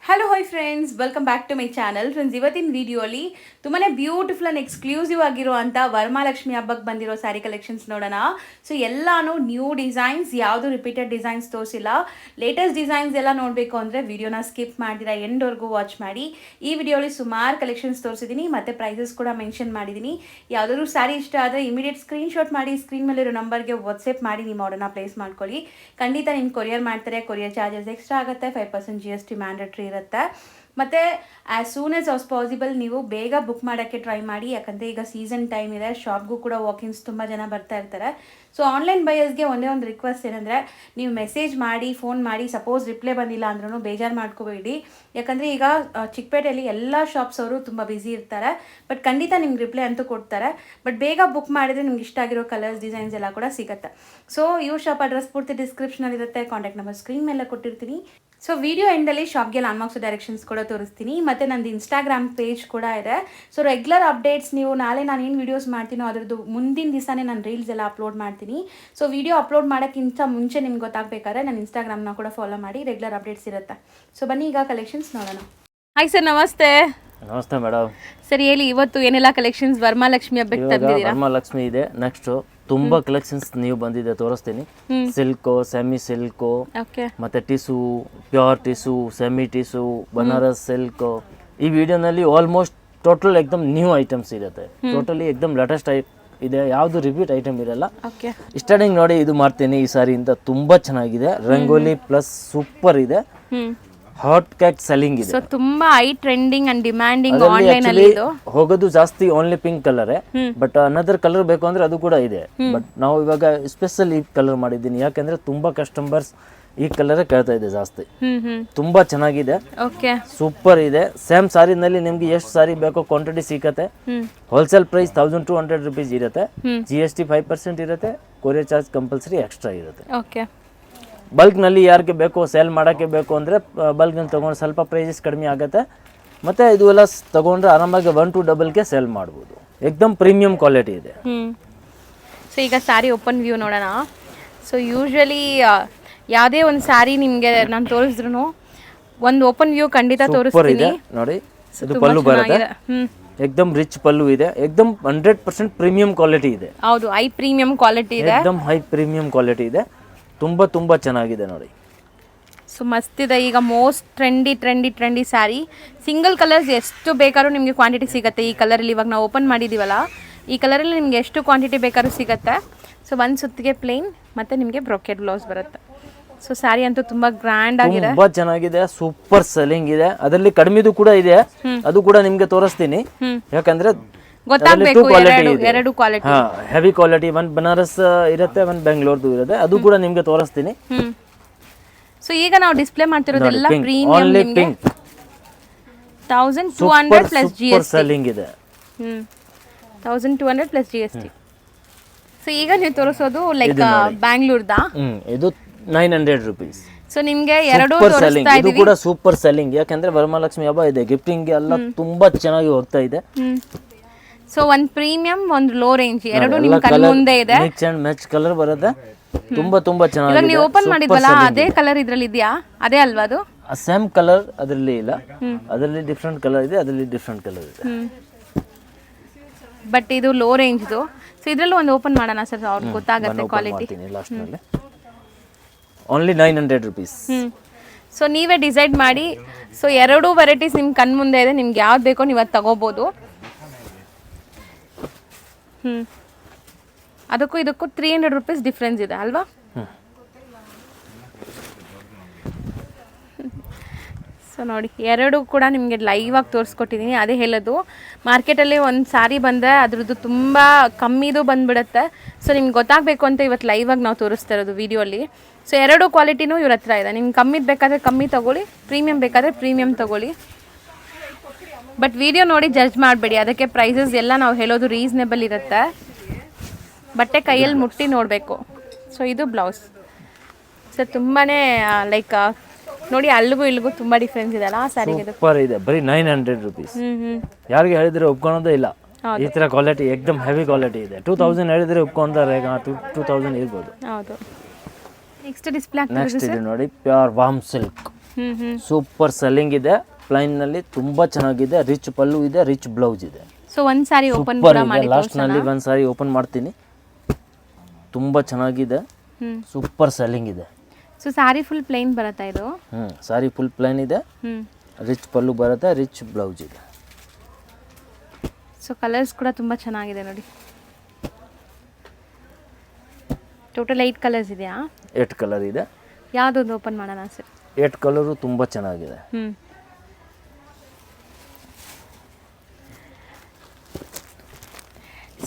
Hello hi friends, welcome back to my channel. Friends, ಇವತ್ತಿನ ವಿಡಿಯೋಲಿ ತುಂಬಾ ಬ್ಯೂಟಿಫುಲ್ ಆ್ಯಂಡ್ ಎಕ್ಸ್ಕ್ಲೂಸಿವ್ ಆಗಿರುವಂಥ ವರಮಹಾಲಕ್ಷ್ಮಿ ಹಬ್ಬಕ್ಕೆ ಬಂದಿರೋ ಸ್ಯಾರಿ ಕಲೆಕ್ಷನ್ಸ್ ನೋಡೋಣ. ಸೊ ಎಲ್ಲಾನು ನ್ಯೂ ಡಿಸೈನ್ಸ್, ಯಾವುದು ರಿಪೀಟೆಡ್ ಡಿಸೈನ್ಸ್ ತೋರಿಸಿಲ್ಲ. ಲೇಟೆಸ್ಟ್ ಡಿಸೈನ್ಸ್ ಎಲ್ಲ ನೋಡಬೇಕು ಅಂದರೆ ವಿಡಿಯೋನ ಸ್ಕಿಪ್ ಮಾಡಿದಿರಾ ಎಂಡ್ವರೆಗೂ ವಾಚ್ ಮಾಡಿ. ಈ ವಿಡಿಯೋಲಿ ಸುಮಾರು ಕಲೆಕ್ಷನ್ಸ್ ತೋರಿಸಿದ್ದೀನಿ ಮತ್ತು ಪ್ರೈಸಸ್ ಕೂಡ ಮೆನ್ಷನ್ ಮಾಡಿದ್ದೀನಿ. ಯಾವುದಾದ್ರು ಸ್ಯಾರಿ ಇಷ್ಟ ಆದರೆ ಇಮಿಡಿಯೇಟ್ ಸ್ಕ್ರೀನ್ಶಾಟ್ ಮಾಡಿ ಸ್ಕ್ರೀನ್ ಮೇಲಿರೋ ನಂಬರ್ಗೆ ವಾಟ್ಸಪ್ ಮಾಡಿ ನಿಮ್ಮ ಆರ್ಡರ್ನ ಪ್ಲೇಸ್ ಮಾಡ್ಕೊಳ್ಳಿ. ಖಂಡಿತ ನಿಮ್ಮ ಕೊರಿಯರ್ ಮಾಡ್ತಾರೆ. ಕೊರಿಯರ್ ಚಾರ್ಜಸ್ ಎಕ್ಸ್ಟ್ರಾ ಆಗುತ್ತೆ, 5% GST ಮ್ಯಾಂಡೇಟ್ರಿ ಇರುತ್ತೆ. ಮತ್ತು ಆ್ಯಸ್ ಸೂನ್ ಆಸ್ ಪಾಸಿಬಲ್ ನೀವು ಬೇಗ ಬುಕ್ ಮಾಡೋಕ್ಕೆ ಟ್ರೈ ಮಾಡಿ. ಯಾಕಂದರೆ ಈಗ ಸೀಸನ್ ಟೈಮ್ ಇದೆ, ಶಾಪ್ಗೂ ಕೂಡ ವಾಕಿನ್ಸ್ ತುಂಬ ಜನ ಬರ್ತಾ ಇರ್ತಾರೆ. ಸೊ ಆನ್ಲೈನ್ ಬಯರ್ಸ್ಗೆ ಒಂದೇ ಒಂದು ರಿಕ್ವೆಸ್ಟ್ ಏನಂದರೆ, ನೀವು ಮೆಸೇಜ್ ಮಾಡಿ ಫೋನ್ ಮಾಡಿ ಸಪೋಸ್ ರಿಪ್ಲೈ ಬಂದಿಲ್ಲ ಅಂದ್ರೂ ಬೇಜಾರು ಮಾಡ್ಕೋಬೇಡಿ. ಯಾಕಂದರೆ ಈಗ ಚಿಕ್ಕಪೇಟೆಯಲ್ಲಿ ಎಲ್ಲ ಶಾಪ್ಸ್ ಅವರು ತುಂಬ ಬ್ಯುಸಿ ಇರ್ತಾರೆ. ಬಟ್ ಖಂಡಿತ ನಿಮ್ಗೆ ರಿಪ್ಲೈ ಅಂತೂ ಕೊಡ್ತಾರೆ. ಬಟ್ ಬೇಗ ಬುಕ್ ಮಾಡಿದರೆ ನಿಮ್ಗೆ ಇಷ್ಟ ಆಗಿರೋ ಕಲರ್ಸ್, ಡಿಸೈನ್ಸ್ ಎಲ್ಲ ಕೂಡ ಸಿಗುತ್ತೆ. ಸೊ ಇವ್ರ ಶಾಪ್ ಅಡ್ರೆಸ್ ಪೂರ್ತಿ ಡಿಸ್ಕ್ರಿಪ್ಷನಲ್ಲಿರುತ್ತೆ, ಕಾಂಟ್ಯಾಕ್ಟ್ ನಂಬರ್ ಸ್ಕ್ರೀನ್ ಮೇಲೆ ಕೊಟ್ಟಿರ್ತೀನಿ. ಸೊ ವಿಡಿಯೋ ಎಂಡಲ್ಲಿ ಶಾಪ್ಗೆ ಲ್ಯಾಂಡ್ಮಾರ್ಕ್ಸ್ ಡೈರೆಕ್ಷನ್ಸ್ ಕೂಡ ತೋರಿಸ್ತೀನಿ. ಮತ್ತು ನಂದು ಇನ್ಸ್ಟಾಗ್ರಾಮ್ ಪೇಜ್ ಕೂಡ ಇದೆ. ಸೊ ರೆಗ್ಯುಲರ್ ಅಪ್ಡೇಟ್ಸ್ ನೀವು ನಾಳೆ ನಾನು ಏನು ವೀಡಿಯೋಸ್ ಮಾಡ್ತೀನೋ ಅದರದ್ದು ಮುಂದಿನ ದಿವಸನೇ ನಾನು ರೀಲ್ಸ್ ಎಲ್ಲ ಅಪ್ಲೋಡ್ ಮಾಡ್ತೀನಿ. ಸೊ ವಿಡಿಯೋ ಅಪ್ಲೋಡ್ ಮಾಡೋಕ್ಕಿಂತ ಮುಂಚೆ ನಿಮ್ಗೆ ಗೊತ್ತಾಗಬೇಕಾದ್ರೆ ನನ್ನ ಇನ್ಸ್ಟಾಗ್ರಾಮ್ನ ಕೂಡ ಫಾಲೋ ಮಾಡಿ, ರೆಗ್ಯುಲರ್ ಅಪ್ಡೇಟ್ಸ್ ಇರುತ್ತೆ. ಸೊ ಬನ್ನಿ ಈಗ ಕಲೆಕ್ಷನ್ಸ್ ನೋಡೋಣ. ಹಾಯ್ ಸರ್, ನಮಸ್ತೆ. ನಮಸ್ತೆ ಮೇಡಮ್. ಸರಿ, ಹೇಳಿ ಇವತ್ತು ಏನೆಲ್ಲ ಕಲೆಕ್ಷನ್ಸ್ ವರಮಹಾಲಕ್ಷ್ಮಿ ಹಬ್ಬಕ್ಕೆ ತಂದಿದ್ದೀರಾ? ವರಮಹಾಲಕ್ಷ್ಮಿ ಇದೆ. ನೆಕ್ಸ್ಟ್ ತುಂಬಾ ಕಲೆಕ್ಷನ್ಸ್ ನೀವು ಬಂದಿದೆ, ತೋರಿಸ್ತೀನಿ. ಸಿಲ್ಕು, ಸೆಮಿ ಸಿಲ್ಕು, ಮತ್ತೆ ಟಿಸು, ಪ್ಯೂರ್ ಟಿಸು, ಸೆಮಿ ಟಿಸು, ಬನಾರಸ್ ಸಿಲ್ಕ್. ಈ ವಿಡಿಯೋನಲ್ಲಿ ಆಲ್ಮೋಸ್ಟ್ ಟೋಟಲ್ ಎಕ್ದಮ್ ನ್ಯೂ ಐಟಮ್ಸ್ ಇರುತ್ತೆ. ಟೋಟಲಿ ಎಕ್ದಮ್ ಲೇಟೆಸ್ಟ್ ಇದೆ, ಯಾವುದು ರಿಪೀಟ್ ಐಟಮ್ ಇರಲ್ಲ. ಸ್ಟಾರ್ಟಿಂಗ್ ನೋಡಿ, ಇದು ಮಾಡ್ತೀನಿ ಈ ಸಾರಿ ಅಂತ. ತುಂಬಾ ಚೆನ್ನಾಗಿದೆ, ರಂಗೋಲಿ ಪ್ಲಸ್ ಸೂಪರ್ ಇದೆ. ಹಾಟ್ ಕ್ಯಾಟ್ ಸೆಲ್ಲಿಂಗ್ ಇದೆ. ಸೊ ತುಂಬಾ high trending and demanding online ಅಲ್ಲಿ ಇದು ಹೋಗೋದು ಜಾಸ್ತಿ only pink colour. But another colour ಬೇಕು ಅಂದ್ರೆ ಅದು ಕೂಡ ಇದೆ. ಬಟ್ ನಾವು ಇವಾಗ ಸ್ಪೆಷಲ್ ಈ ಕಲರ್ ಮಾಡಿದ್ದೀನಿ, ಯಾಕಂದ್ರೆ ತುಂಬಾ ಕಸ್ಟಮರ್ಸ್ ಈ ಕಲರ್ ಕೇಳ್ತಾ ಇದೆ ಜಾಸ್ತಿ. ತುಂಬಾ ಚೆನ್ನಾಗಿದೆ, ಸೂಪರ್ ಇದೆ. ಸೇಮ್ ಸಾರಿನಲ್ಲಿ ನಿಮ್ಗೆ ಎಷ್ಟು ಸಾರಿ ಬೇಕೋ ಕ್ವಾಂಟಿಟಿ ಸಿಕ್ಕತ್ತೆ. ಹೋಲ್ಸೇಲ್ ಪ್ರೈಸ್ 1200 rupees ಇರುತ್ತೆ. GST 5% ಇರುತ್ತೆ. ಕೊರಿಯರ್ ಚಾರ್ಜ್ ಕಂಪಲ್ಸರಿ ಎಕ್ಸ್ಟ್ರಾ ಇರುತ್ತೆ. ಬಲ್ಕ್ ನಲ್ಲಿ ಯಾರಿಗೆ ಬೇಕು, ಸೇಲ್ ಮಾಡೋಕ್ಕೆ ಬೇಕು ಅಂದರೆ ಬಲ್ಕ್ ನಲ್ಲಿ ತಗೊಂಡು ಸ್ವಲ್ಪ ಪ್ರೈಸಸ್ ಕಡಿಮೆ ಆಗುತ್ತೆ. ಮತ್ತೆ ಇದು ಎಲ್ಲ ತಗೊಂಡ್ರೆ ಆರಾಮಾಗಿ 1 to double ಸೇಲ್ ಮಾಡ್ಬೋದು. ಎಕ್ದಮ್ ಪ್ರೀಮಿಯಂ ಕ್ವಾಲಿಟಿ ಇದೆ. ಸೊ ಈಗ ಸ್ಯಾರಿ ಓಪನ್ ವ್ಯೂ ನೋಡೋಣ. ಸೊ ಯೂಶ್ವಲಿ ಯಾವುದೇ ಒಂದು ಸ್ಯಾರಿ ನಿಮಗೆ ನಾನು ತೋರಿಸಿದ್ರು ಒಂದು ಓಪನ್ ವ್ಯೂ ಖಂಡಿತ ತೋರಿಸ್ತೀನಿ. ನೋಡಿ, ಇದು ಪಲ್ಲು ಬರುತ್ತೆ. ಎಕ್ದಮ್ ರಿಚ್ ಪಲ್ಲು ಇದೆ. ಎಕ್ದಮ್ 100% ಪ್ರೀಮಿಯಂ ಕ್ವಾಲಿಟಿ ಇದೆ. ಹೌದು, ಹೈ ಪ್ರೀಮಿಯಂ ಕ್ವಾಲಿಟಿ ಇದೆ. ಎಕ್ದಮ್ ಹೈ ಪ್ರೀಮಿಯಂ ಕ್ವಾಲಿಟಿ ಇದೆ. ತುಂಬಾ ತುಂಬಾ ಚೆನ್ನಾಗಿದೆ ನೋಡಿ. ಸೊ ಮಸ್ತ್ ಇದೆ. ಈಗ most trendy sari. Single colours ಎಷ್ಟು ಬೇಕಾದ್ರೂ ನಿಮಗೆ ಕ್ವಾಂಟಿಟಿ ಸಿಗುತ್ತೆ ಈ ಕಲರಲ್ಲಿ. ಇವಾಗ ನಾವು ಓಪನ್ ಮಾಡಿದ್ದೀವಲ್ಲ, ಈ ಕಲರಲ್ಲಿ ನಿಮಗೆ ಎಷ್ಟು ಕ್ವಾಂಟಿಟಿ ಬೇಕಾದ್ರೂ ಸಿಗುತ್ತೆ. ಸೊ ಒಂದು ಸುತ್ತಿಗೆ ಪ್ಲೇನ್ ಮತ್ತು ನಿಮಗೆ ಬ್ರೊಕೆಟ್ ಬ್ಲೌಸ್ ಬರುತ್ತೆ. ಸೊ ಸ್ಯಾರಿ ಅಂತೂ ತುಂಬಾ ಗ್ರ್ಯಾಂಡ್ ಆಗಿದೆ, ತುಂಬಾ ಚೆನ್ನಾಗಿದೆ, ಸೂಪರ್ ಸೆಲ್ಲಿಂಗ್ ಇದೆ. ಅದರಲ್ಲಿ ಕಡಿಮೆದು ಕೂಡ ಇದೆ, ಅದು ಕೂಡ ನಿಮ್ಗೆ ತೋರಿಸ್ತೀನಿ. ಯಾಕಂದ್ರೆ ಗೊತ್ತಾಗಬೇಕು ಎರಡು ಕ್ವಾಲಿಟಿ. ಹೆವಿ ಕ್ವಾಲಿಟಿ, ಒಂದು ಬನಾರಸ್ ಇರುತ್ತೆ, ಒಂದು ಬೆಂಗಳೂರ್ದು ಇರುತ್ತೆ, ಅದು ಕೂಡ ನಿಮ್ಗೆ ತೋರಿಸ್ತೀನಿ. ಸೊ ಈಗ ನಾವು ಡಿಸ್ಪ್ಲೇ ಮಾಡ್ತಿರೋದೆಲ್ಲ ಪ್ರೀಮಿಯಂ, ನಿಮಗೆ 1200 ಪ್ಲಸ್ GST ಸೆಲ್ಲಿಂಗ್ ಇದೆ. 1200 ಪ್ಲಸ್ GST. ಸೊ ಈಗ ನೀವು ತೋರಿಸೋದು ಲೈಕ್ ಬ್ಯಾಂಗ್ಳೂರ್ದಾ? ಇದು 900 rupees. ಸೊ ನಿಮ್ಗೆ ಎರಡು ತೋರಿಸ್ತಾ ಇದು ಕೂಡ ಸೂಪರ್ ಸೆಲ್ಲಿಂಗ್. ಯಾಕಂದ್ರೆ ವರಮಹಾಲಕ್ಷ್ಮಿ ಹಬ್ಬ ಇದೆ, ಗಿಫ್ಟಿಂಗ್ ಎಲ್ಲ ತುಂಬಾ ಚೆನ್ನಾಗಿ ಹೋಗ್ತಾ ಇದೆ. ಸೊ ಒಂದು ಪ್ರೀಮಿಯಂ, ಒಂದು ಲೋ ರೇಂಜ್, ಎರಡು ನಿಮ್ಮ ಕಣ್ಣು ಮುಂದೆ ಇದೆ. ಮಿಕ್ಸ್ ಅಂಡ್ ಮ್ಯಾಚ್ ಕಲರ್ ಬರುತ್ತೆ. ತುಂಬಾ ತುಂಬಾ ಚೆನ್ನಾಗಿದೆ. ಇವಾಗ ನೀವು ಓಪನ್ ಮಾಡಿದ್ವಲ್ಲ, ಅದೇ ಕಲರ್ ಇದ್ರಲ್ಲಿ ಇದೆಯಾ? ಅದೇ ಅಲ್ವಾ ಅದು? ಸೇಮ್ ಕಲರ್ ಅದರಲ್ಲಿ ಇಲ್ಲ, ಅದರಲ್ಲಿ ಡಿಫ್ರೆಂಟ್ ಕಲರ್ ಇದೆ, ಅದರಲ್ಲಿ ಡಿಫ್ರೆಂಟ್ ಕಲರ್ ಇದೆ. ಬಟ್ ಇದು ಲೋ ರೇಂಜ್ದು. ಸೊ ಇದ್ರಲ್ಲೂ ಒಂದು ಓಪನ್ ಮಾಡೋಣ ಸರ್, ಅವ್ರಿಗೆ ಗೊತ್ತಾಗುತ್ತೆ ಕ್ವಾಲಿಟಿ. ಲಾಸ್ಟ್ ನಲ್ಲಿ ಓನ್ಲಿ 900 rupees. ಸೊ ನೀವೇ ಡಿಸೈಡ್ ಮಾಡಿ. ಸೊ ಎರಡು ವೆರೈಟೀಸ್ ನಿಮ್ಮ ಕಣ್ಣು ಮುಂದೆ ಇದೆ, ನಿಮ್ಗೆ ಯಾವ್ದು ಬೇಕೋ ನೀವು ಅದು ತಗೋಬೋದು. ಅದಕ್ಕೂ ಇದಕ್ಕೂ 300 rupees ಡಿಫ್ರೆನ್ಸ್ ಇದೆ ಅಲ್ವಾ? ಸೊ ನೋಡಿ, ಎರಡು ಕೂಡ ನಿಮಗೆ ಲೈವ್ ಆಗಿ ತೋರಿಸ್ಕೊಟ್ಟಿದ್ದೀನಿ. ಅದೇ ಹೇಳೋದು, ಮಾರ್ಕೆಟಲ್ಲಿ ಒಂದು ಸ್ಯಾರಿ ಬಂದರೆ ಅದ್ರದ್ದು ತುಂಬ ಕಮ್ಮಿದು ಬಂದುಬಿಡುತ್ತೆ. ಸೊ ನಿಮ್ಗೆ ಗೊತ್ತಾಗಬೇಕು ಅಂತ ಇವತ್ತು ಲೈವ್ ಆಗಿ ನಾವು ತೋರಿಸ್ತಾ ಇರೋದು ವಿಡಿಯೋಲಿ. ಸೊ ಎರಡು ಕ್ವಾಲಿಟಿನೂ ಇವ್ರ ಹತ್ರ ಇದೆ. ನಿಮ್ಗೆ ಕಮ್ಮಿದು ಬೇಕಾದರೆ ಕಮ್ಮಿ ತೊಗೊಳ್ಳಿ, ಪ್ರೀಮಿಯಂ ಬೇಕಾದರೆ ಪ್ರೀಮಿಯಂ ತೊಗೊಳ್ಳಿ. ಬಟ್ ವಿಡಿಯೋ ನೋಡಿ ಜಡ್ಜ್ ಮಾಡಬೇಡಿ, ಅದಕ್ಕೆ ಪ್ರೈಸಸ್ ಎಲ್ಲ ನಾವು ಹೇಳೋದು ರೀಸನೇಬಲ್ ಇರುತ್ತೆ. ಬಟ್ಟೆ ಕೈಯಲ್ಲಿ ಮುಟ್ಟಿ ನೋಡಬೇಕು. ಸೊ ಇದು ಬ್ಲೌಸ್. ಸೊ ತುಂಬಾ ಲೈಕ್ ನೋಡಿ, ಅಲ್ಲಿಗೂ ಇಲ್ಲಿಗೂ ತುಂಬ ಡಿಫ್ರೆನ್ಸ್ ಇದೆ ಅಲ್ಲ ಆ ಸ್ಯಾರಿಗೆ. ಸೂಪರ್ ಇದೆ, ಬರೀ 900 rupees. ಯಾರಿಗೆ ಹೇಳಿದ್ರೆ ಒಪ್ಕೊಳೋದೇ ಇಲ್ಲ. ಈ ಥರ ಕ್ವಾಲಿಟಿ ಎಕ್ದಮ್ ಹೆವಿ ಕ್ವಾಲಿಟಿ ಇದೆ. 2000 ಹೇಳಿದ್ರೆ ಒಪ್ಕೊಂತಾರೆ, 2000 ಇರ್ಬೋದು. ಹೌದು. ನೆಕ್ಸ್ಟ್ ಡಿಸ್ಪ್ಲೇ ನೆಕ್ಸ್ಟ್ ಇದು ನೋಡಿ, pure warm silk. Super selling ಇದೆ. ಪ್ಲೈನ್ನಲ್ಲಿ ತುಂಬ ಚೆನ್ನಾಗಿದೆ. ರಿಚ್ ಪಲ್ಲು ಇದೆ, ರಿಚ್ ಬ್ಲೌಸ್ ಇದೆ. ಸೊ ಒಂದು ಸಾರಿ ಓಪನ್ ಸೂಪರ್ ಇದೆ. ಲಾಸ್ಟ್ನಲ್ಲಿ ಒಂದು ಸಾರಿ ಓಪನ್ ಮಾಡ್ತೀನಿ. ತುಂಬ ಚೆನ್ನಾಗಿದೆ, ಸೂಪರ್ ಸೆಲ್ಲಿಂಗ್ ಇದೆ. ಸೊ ಸಾರಿ ಫುಲ್ ಪ್ಲೇನ್ ಬರುತ್ತಾ ಇದು? ಸಾರಿ ಫುಲ್ ಪ್ಲೈನ್ ಇದೆ, ರಿಚ್ ಪಲ್ಲು ಬರುತ್ತೆ, ರಿಚ್ ಬ್ಲೌಸ್ ಇದೆ. ಸೊ ಕಲರ್ಸ್ ಕೂಡ ತುಂಬ ಚೆನ್ನಾಗಿದೆ ನೋಡಿ. ಟೋಟಲ್ 8 ಕಲರ್ಸ್ ಇದೆಯಾ? 8 ಕಲರ್ ಇದೆ. ಯಾವುದೊಂದು ಓಪನ್ ಮಾಡೋಣ ಸರ್? 8 ಕಲರು ತುಂಬ ಚೆನ್ನಾಗಿದೆ.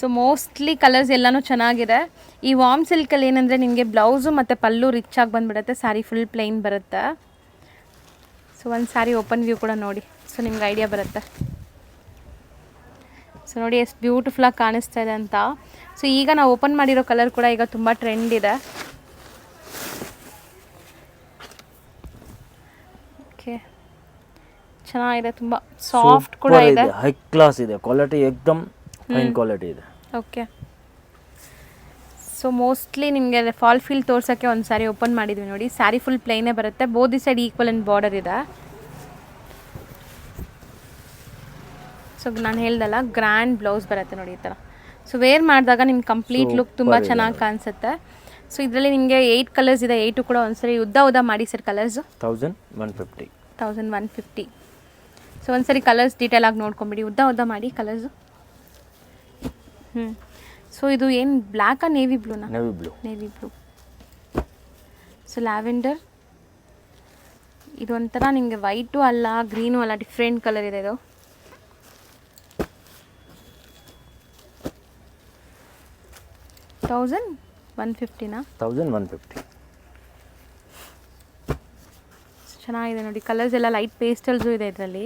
ಸೊ ಮೋಸ್ಟ್ಲಿ ಕಲರ್ಸ್ ಎಲ್ಲನೂ ಚೆನ್ನಾಗಿದೆ. ಈ ವಾರ್ಮ್ ಸಿಲ್ಕಲ್ಲಿ ಏನಂದರೆ ನಿಮಗೆ ಬ್ಲೌಸು ಮತ್ತು ಪಲ್ಲು ರಿಚ್ ಆಗಿ ಬಂದುಬಿಡುತ್ತೆ, ಸ್ಯಾರಿ ಫುಲ್ ಪ್ಲೇನ್ ಬರುತ್ತೆ. ಸೊ ಒಂದು ಸ್ಯಾರಿ ಓಪನ್ ವ್ಯೂ ಕೂಡ ನೋಡಿ, ಸೊ ನಿಮ್ಗೆ ಐಡಿಯಾ ಬರುತ್ತೆ. ಸೊ ನೋಡಿ ಎಷ್ಟು ಬ್ಯೂಟಿಫುಲ್ಲಾಗಿ ಕಾಣಿಸ್ತಾ ಇದೆ ಅಂತ. ಸೊ ಈಗ ನಾವು ಓಪನ್ ಮಾಡಿರೋ ಕಲರ್ ಕೂಡ ಈಗ ತುಂಬ ಟ್ರೆಂಡ್ ಇದೆ. ಓಕೆ, ಚೆನ್ನಾಗಿದೆ, ತುಂಬ ಸಾಫ್ಟ್ ಕೂಡ ಇದೆ, ಹೈ ಕ್ಲಾಸ್ ಇದೆ, ಕ್ವಾಲಿಟಿ ಏಕ್ದಮ್ ಫೈನ್ ಕ್ವಾಲಿಟಿ ಇದೆ. ಓಕೆ, ಸೊ ಮೋಸ್ಟ್ಲಿ ನಿಮಗೆ ಫಾಲ್ ಫೀಲ್ ತೋರ್ಸೋಕ್ಕೆ ಒಂದು ಸಾರಿ ಓಪನ್ ಮಾಡಿದ್ವಿ ನೋಡಿ. ಸ್ಯಾರಿ ಫುಲ್ ಪ್ಲೇನೇ ಬರುತ್ತೆ, ಬೋದಿ ಸೈಡ್ ಈಕ್ವಲ್ ಅಂಡ್ ಬಾರ್ಡರ್ ಇದೆ. ಸೊ ನಾನು ಹೇಳ್ದಲ್ಲ, ಗ್ರ್ಯಾಂಡ್ ಬ್ಲೌಸ್ ಬರುತ್ತೆ ನೋಡಿ ಈ ಥರ. ಸೊ ವೇರ್ ಮಾಡಿದಾಗ ನಿಮ್ಗೆ ಕಂಪ್ಲೀಟ್ ಲುಕ್ ತುಂಬ ಚೆನ್ನಾಗಿ ಕಾಣಿಸುತ್ತೆ. ಸೊ ಇದರಲ್ಲಿ ನಿಮಗೆ 8 ಕಲರ್ಸ್ ಇದೆ. 8 ಕೂಡ ಒಂದ್ಸರಿ ಉದ್ದ ಮಾಡಿ ಸರ್ ಕಲರ್ಸು. 1150. ಸೊ ಒಂದ್ಸರಿ ಕಲರ್ಸ್ ಡೀಟೇಲ್ ಆಗಿ ನೋಡ್ಕೊಂಬಿಡಿ, ಉದ್ದ ಮಾಡಿ ಕಲರ್ಸು. ಸೊ ಇದು ಏನು ಬ್ಲ್ಯಾಕಾ ನೇವಿ ಬ್ಲೂನಾ? Navy blue. ಸೊ ಲ್ಯಾವೆಂಡರ್, ಇದು ಒಂಥರ ನಿಮಗೆ ವೈಟು ಅಲ್ಲ, ಗ್ರೀನು ಅಲ್ಲ, ಡಿಫ್ರೆಂಟ್ ಕಲರ್ ಇದೆ ಇದು. $1150. ಚೆನ್ನಾಗಿದೆ ನೋಡಿ, ಕಲರ್ಸ್ ಎಲ್ಲ ಲೈಟ್ ಪೇಸ್ಟಲ್ಸು ಇದೆ ಇದರಲ್ಲಿ.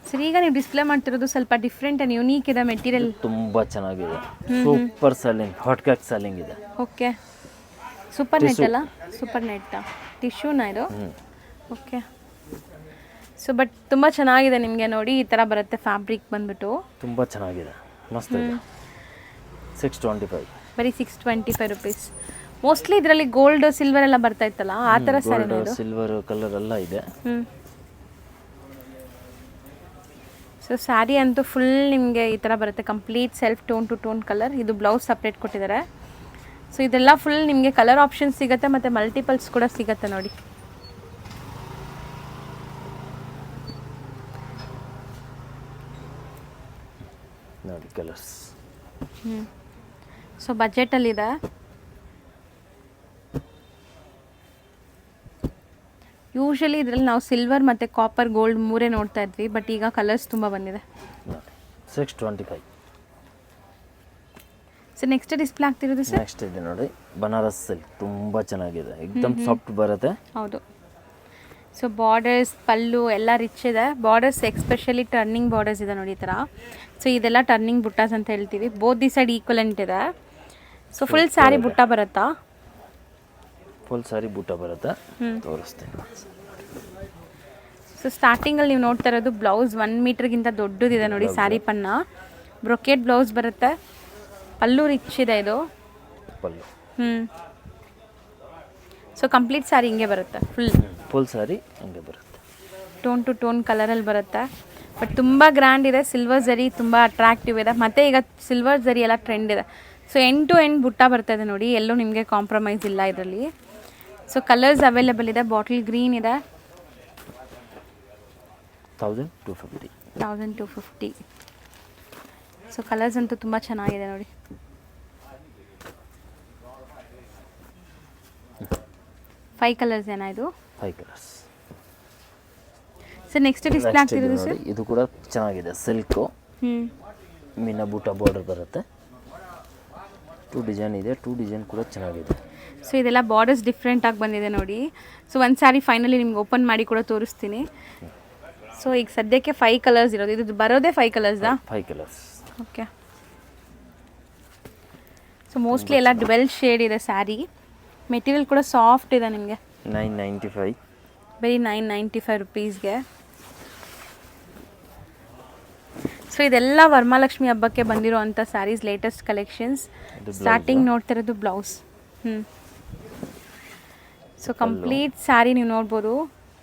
ಸರ್ ಈಗ ನೀವು ಡಿಸ್ಪ್ಲೇ ಮಾಡ್ತಿರೋದು ಸ್ವಲ್ಪ ಡಿಫ್ರೆಂಟ್ ಆ್ಯಂಡ್ ಯುನೀಕ್ ಇದೆ. ಮೆಟೀರಿಯಲ್ ತುಂಬ ಚೆನ್ನಾಗಿದೆ, ಸೂಪರ್ ಸೆಲ್ಲಿಂಗ್, ಹಾಟ್ ಕ್ಯಾಕ್ ಸೆಲ್ಲಿಂಗ್ ಇದೆ. ಓಕೆ, ಸೂಪರ್ ನೆಟ್ ಅಲ್ಲ? ಸೂಪರ್ ನೆಟ್ಟಾ? ಟಿಶ್ಯೂನಾ ಇದು? ಓಕೆ. ಸೊ ಬಟ್ ತುಂಬ ಚೆನ್ನಾಗಿದೆ, ನಿಮಗೆ ನೋಡಿ ಈ ಥರ ಬರುತ್ತೆ ಫ್ಯಾಬ್ರಿಕ್ ಬಂದ್ಬಿಟ್ಟು. ತುಂಬ ಚೆನ್ನಾಗಿದೆ, ಮಸ್ತ್ ಇದೆ. 625. ಬರೀ 625 ರುಪೀಸ್. ಮೋಸ್ಟ್ಲಿ ಇದರಲ್ಲಿ ಗೋಲ್ಡ್ ಸಿಲ್ವರ್ ಎಲ್ಲ ಬರ್ತಾ ಇತ್ತಲ್ಲ, ಆ ಥರ ಸರಿ ಸಿಲ್ವರ್ ಕಲರ್ ಎಲ್ಲ ಇದೆ. ಸೊ ಸ್ಯಾರಿ ಅಂತೂ ಫುಲ್ ನಿಮಗೆ ಈ ಥರ ಬರುತ್ತೆ, complete self tone to tone colour. ಇದು ಬ್ಲೌಸ್ ಸಪ್ರೇಟ್ ಕೊಟ್ಟಿದ್ದಾರೆ. ಸೊ ಇದೆಲ್ಲ ಫುಲ್ ನಿಮಗೆ ಕಲರ್ ಆಪ್ಷನ್ ಸಿಗುತ್ತೆ ಮತ್ತು ಮಲ್ಟಿಪಲ್ಸ್ ಕೂಡ ಸಿಗುತ್ತೆ ನೋಡಿ. ನೋಡಿ ಕಲರ್ಸ್. ಸೊ ಬಜೆಟಲ್ಲಿದೆ. ಯೂಶಲಿ ಇದರಲ್ಲಿ ನಾವು ಸಿಲ್ವರ್ ಮತ್ತು ಕಾಪರ್ ಗೋಲ್ಡ್ ಮೂರೇ ನೋಡ್ತಾ ಇದ್ವಿ, ಬಟ್ ಈಗ ಕಲರ್ಸ್ ತುಂಬ ಬಂದಿದೆ. 625. ಸೊ ನೆಕ್ಸ್ಟ್ ಡಿಸ್ಪ್ಲೇ ಆಗ್ತಿರೋದು ಸರ್? ನೆಕ್ಸ್ಟ್ ಇದೆ ನೋಡಿ, ಬನಾರಸ್ ಸಿಲ್ಕ್, ತುಂಬ ಚೆನ್ನಾಗಿದೆ, ಏಕ್ದಮ್ ಸಾಫ್ಟ್ ಬರುತ್ತೆ. ಹೌದು. ಸೊ ಬಾರ್ಡರ್ಸ್, ಪಲ್ಲು ಎಲ್ಲ ರಿಚ್ ಇದೆ. ಬಾರ್ಡರ್ಸ್ ಎಕ್ಸ್ಪೆಷಲಿ ಟರ್ನಿಂಗ್ ಬಾರ್ಡರ್ಸ್ ಇದೆ ನೋಡಿ ಈ ಥರ. ಸೊ ಇದೆಲ್ಲ ಟರ್ನಿಂಗ್ ಬುಟ್ಟಾಸ್ ಅಂತ ಹೇಳ್ತೀವಿ. ಬೋತ್ ದಿ ಸೈಡ್ ಈಕ್ವಲೆಂಟ್ ಇದೆ. ಸೊ ಫುಲ್ ಸ್ಯಾರಿ ಬುಟ್ಟ ಬರುತ್ತಾ? ಫುಲ್ ಸ್ಯಾರಿ ಬುಟ್ಟ ಬರುತ್ತೆ, ತೋರಿಸ್ತೀನಿ. ಸೊ ಸ್ಟಾರ್ಟಿಂಗಲ್ಲಿ ನೀವು ನೋಡ್ತಾ ಇರೋದು ಬ್ಲೌಸ್ 1 ಮೀಟರ್ಗಿಂತ ದೊಡ್ಡದಿದೆ ನೋಡಿ. ಸ್ಯಾರಿ ಪನ್ನ ಬ್ರೊಕೆಟ್ ಬ್ಲೌಸ್ ಬರುತ್ತೆ. ಪಲ್ಲು ರಿಚ್ ಇದೆ ಇದು. ಪಲ್ಲು ಸೊ ಕಂಪ್ಲೀಟ್ ಸ್ಯಾರಿ ಹಿಂಗೆ ಬರುತ್ತೆ, ಫುಲ್ ಸ್ಯಾರಿ ಹಿಂಗೆ ಬರುತ್ತೆ. ಟೋನ್ ಟು ಟೋನ್ ಕಲರಲ್ಲಿ ಬರುತ್ತೆ. ಬಟ್ ತುಂಬ ಗ್ರ್ಯಾಂಡ್ ಇದೆ. ಸಿಲ್ವರ್ ಝರಿ ತುಂಬ ಅಟ್ರಾಕ್ಟಿವ್ ಇದೆ. ಮತ್ತು ಈಗ ಸಿಲ್ವರ್ ಝರಿ ಎಲ್ಲ ಟ್ರೆಂಡ್ ಇದೆ. ಸೊ ಎಂಡ್ ಟು ಎಂಡ್ ಬುಟ್ಟ ಬರ್ತದೆ ನೋಡಿ, ಎಲ್ಲೂ ನಿಮಗೆ ಕಾಂಪ್ರಮೈಸ್ ಇಲ್ಲ ಇದರಲ್ಲಿ. ಸೊ ಕಲರ್ಸ್ ಅವೈಲೇಬಲ್ ಇದೆ. ಬಾಟಲ್ ಗ್ರೀನ್ ಇದೆ, 1250. ಸೊ ಕಲರ್ಸ್ ಅಂತೂ ತುಂಬ ಚೆನ್ನಾಗಿದೆ ನೋಡಿ. ಫೈವ್ ಕಲರ್ಸ್ ಏನಾ ಇದು? 5 ಕಲರ್ಸ್. ಸರ್ ನೆಕ್ಸ್ಟ್ ಡಿಸ್ಪ್ಲೇ ಆಗ್ತಿರೋದು ಸರ್? ಇದು ಕೂಡ ಚೆನ್ನಾಗಿದೆ, ಸಿಲ್ಕು, ಮೀನಾ ಬೂಟ ಬಾರ್ಡರ್ ಬರುತ್ತೆ. 2 ಡಿಸೈನ್ ಇದೆ, 2 ಡಿಸೈನ್ ಕೂಡ ಚೆನ್ನಾಗಿದೆ. ಸೊ ಇದೆಲ್ಲ ಬಾರ್ಡರ್ಸ್ ಡಿಫ್ರೆಂಟ್ ಆಗಿ ಬಂದಿದೆ ನೋಡಿ. ಸೊ ಒಂದು ಸ್ಯಾರಿ ಫೈನಲಿ ನಿಮ್ಗೆ ಓಪನ್ ಮಾಡಿ ಕೂಡ ತೋರಿಸ್ತೀನಿ. ಸೊ ಈಗ ಸದ್ಯಕ್ಕೆ 5 ಕಲರ್ಸ್ ಇರೋದು. ಇದು ಬರೋದೇ 5 ಕಲರ್ಸಾ? 5 ಕಲರ್ಸ್. ಓಕೆ. ಸೊ ಮೋಸ್ಟ್ಲಿ ಎಲ್ಲ ಡ್ವೆಲ್ ಶೇಡ್ ಇದೆ ಸ್ಯಾರಿ. ಮೆಟೀರಿಯಲ್ ಕೂಡ ಸಾಫ್ಟ್ ಇದೆ ನಿಮಗೆ. 995. ಬರೀ 995 ರುಪೀಸ್ಗೆ. ಸೊ ಇದೆಲ್ಲ ವರಮಹಾಲಕ್ಷ್ಮಿ ಹಬ್ಬಕ್ಕೆ ಬಂದಿರೋ ಅಂಥ ಸ್ಯಾರೀಸ್, ಲೇಟೆಸ್ಟ್ ಕಲೆಕ್ಷನ್ಸ್. ಸ್ಟಾರ್ಟಿಂಗ್ ನೋಡ್ತಿರೋದು ಬ್ಲೌಸ್. ಸೊ ಕಂಪ್ಲೀಟ್ ಸ್ಯಾರಿ ನೀವು ನೋಡ್ಬೋದು,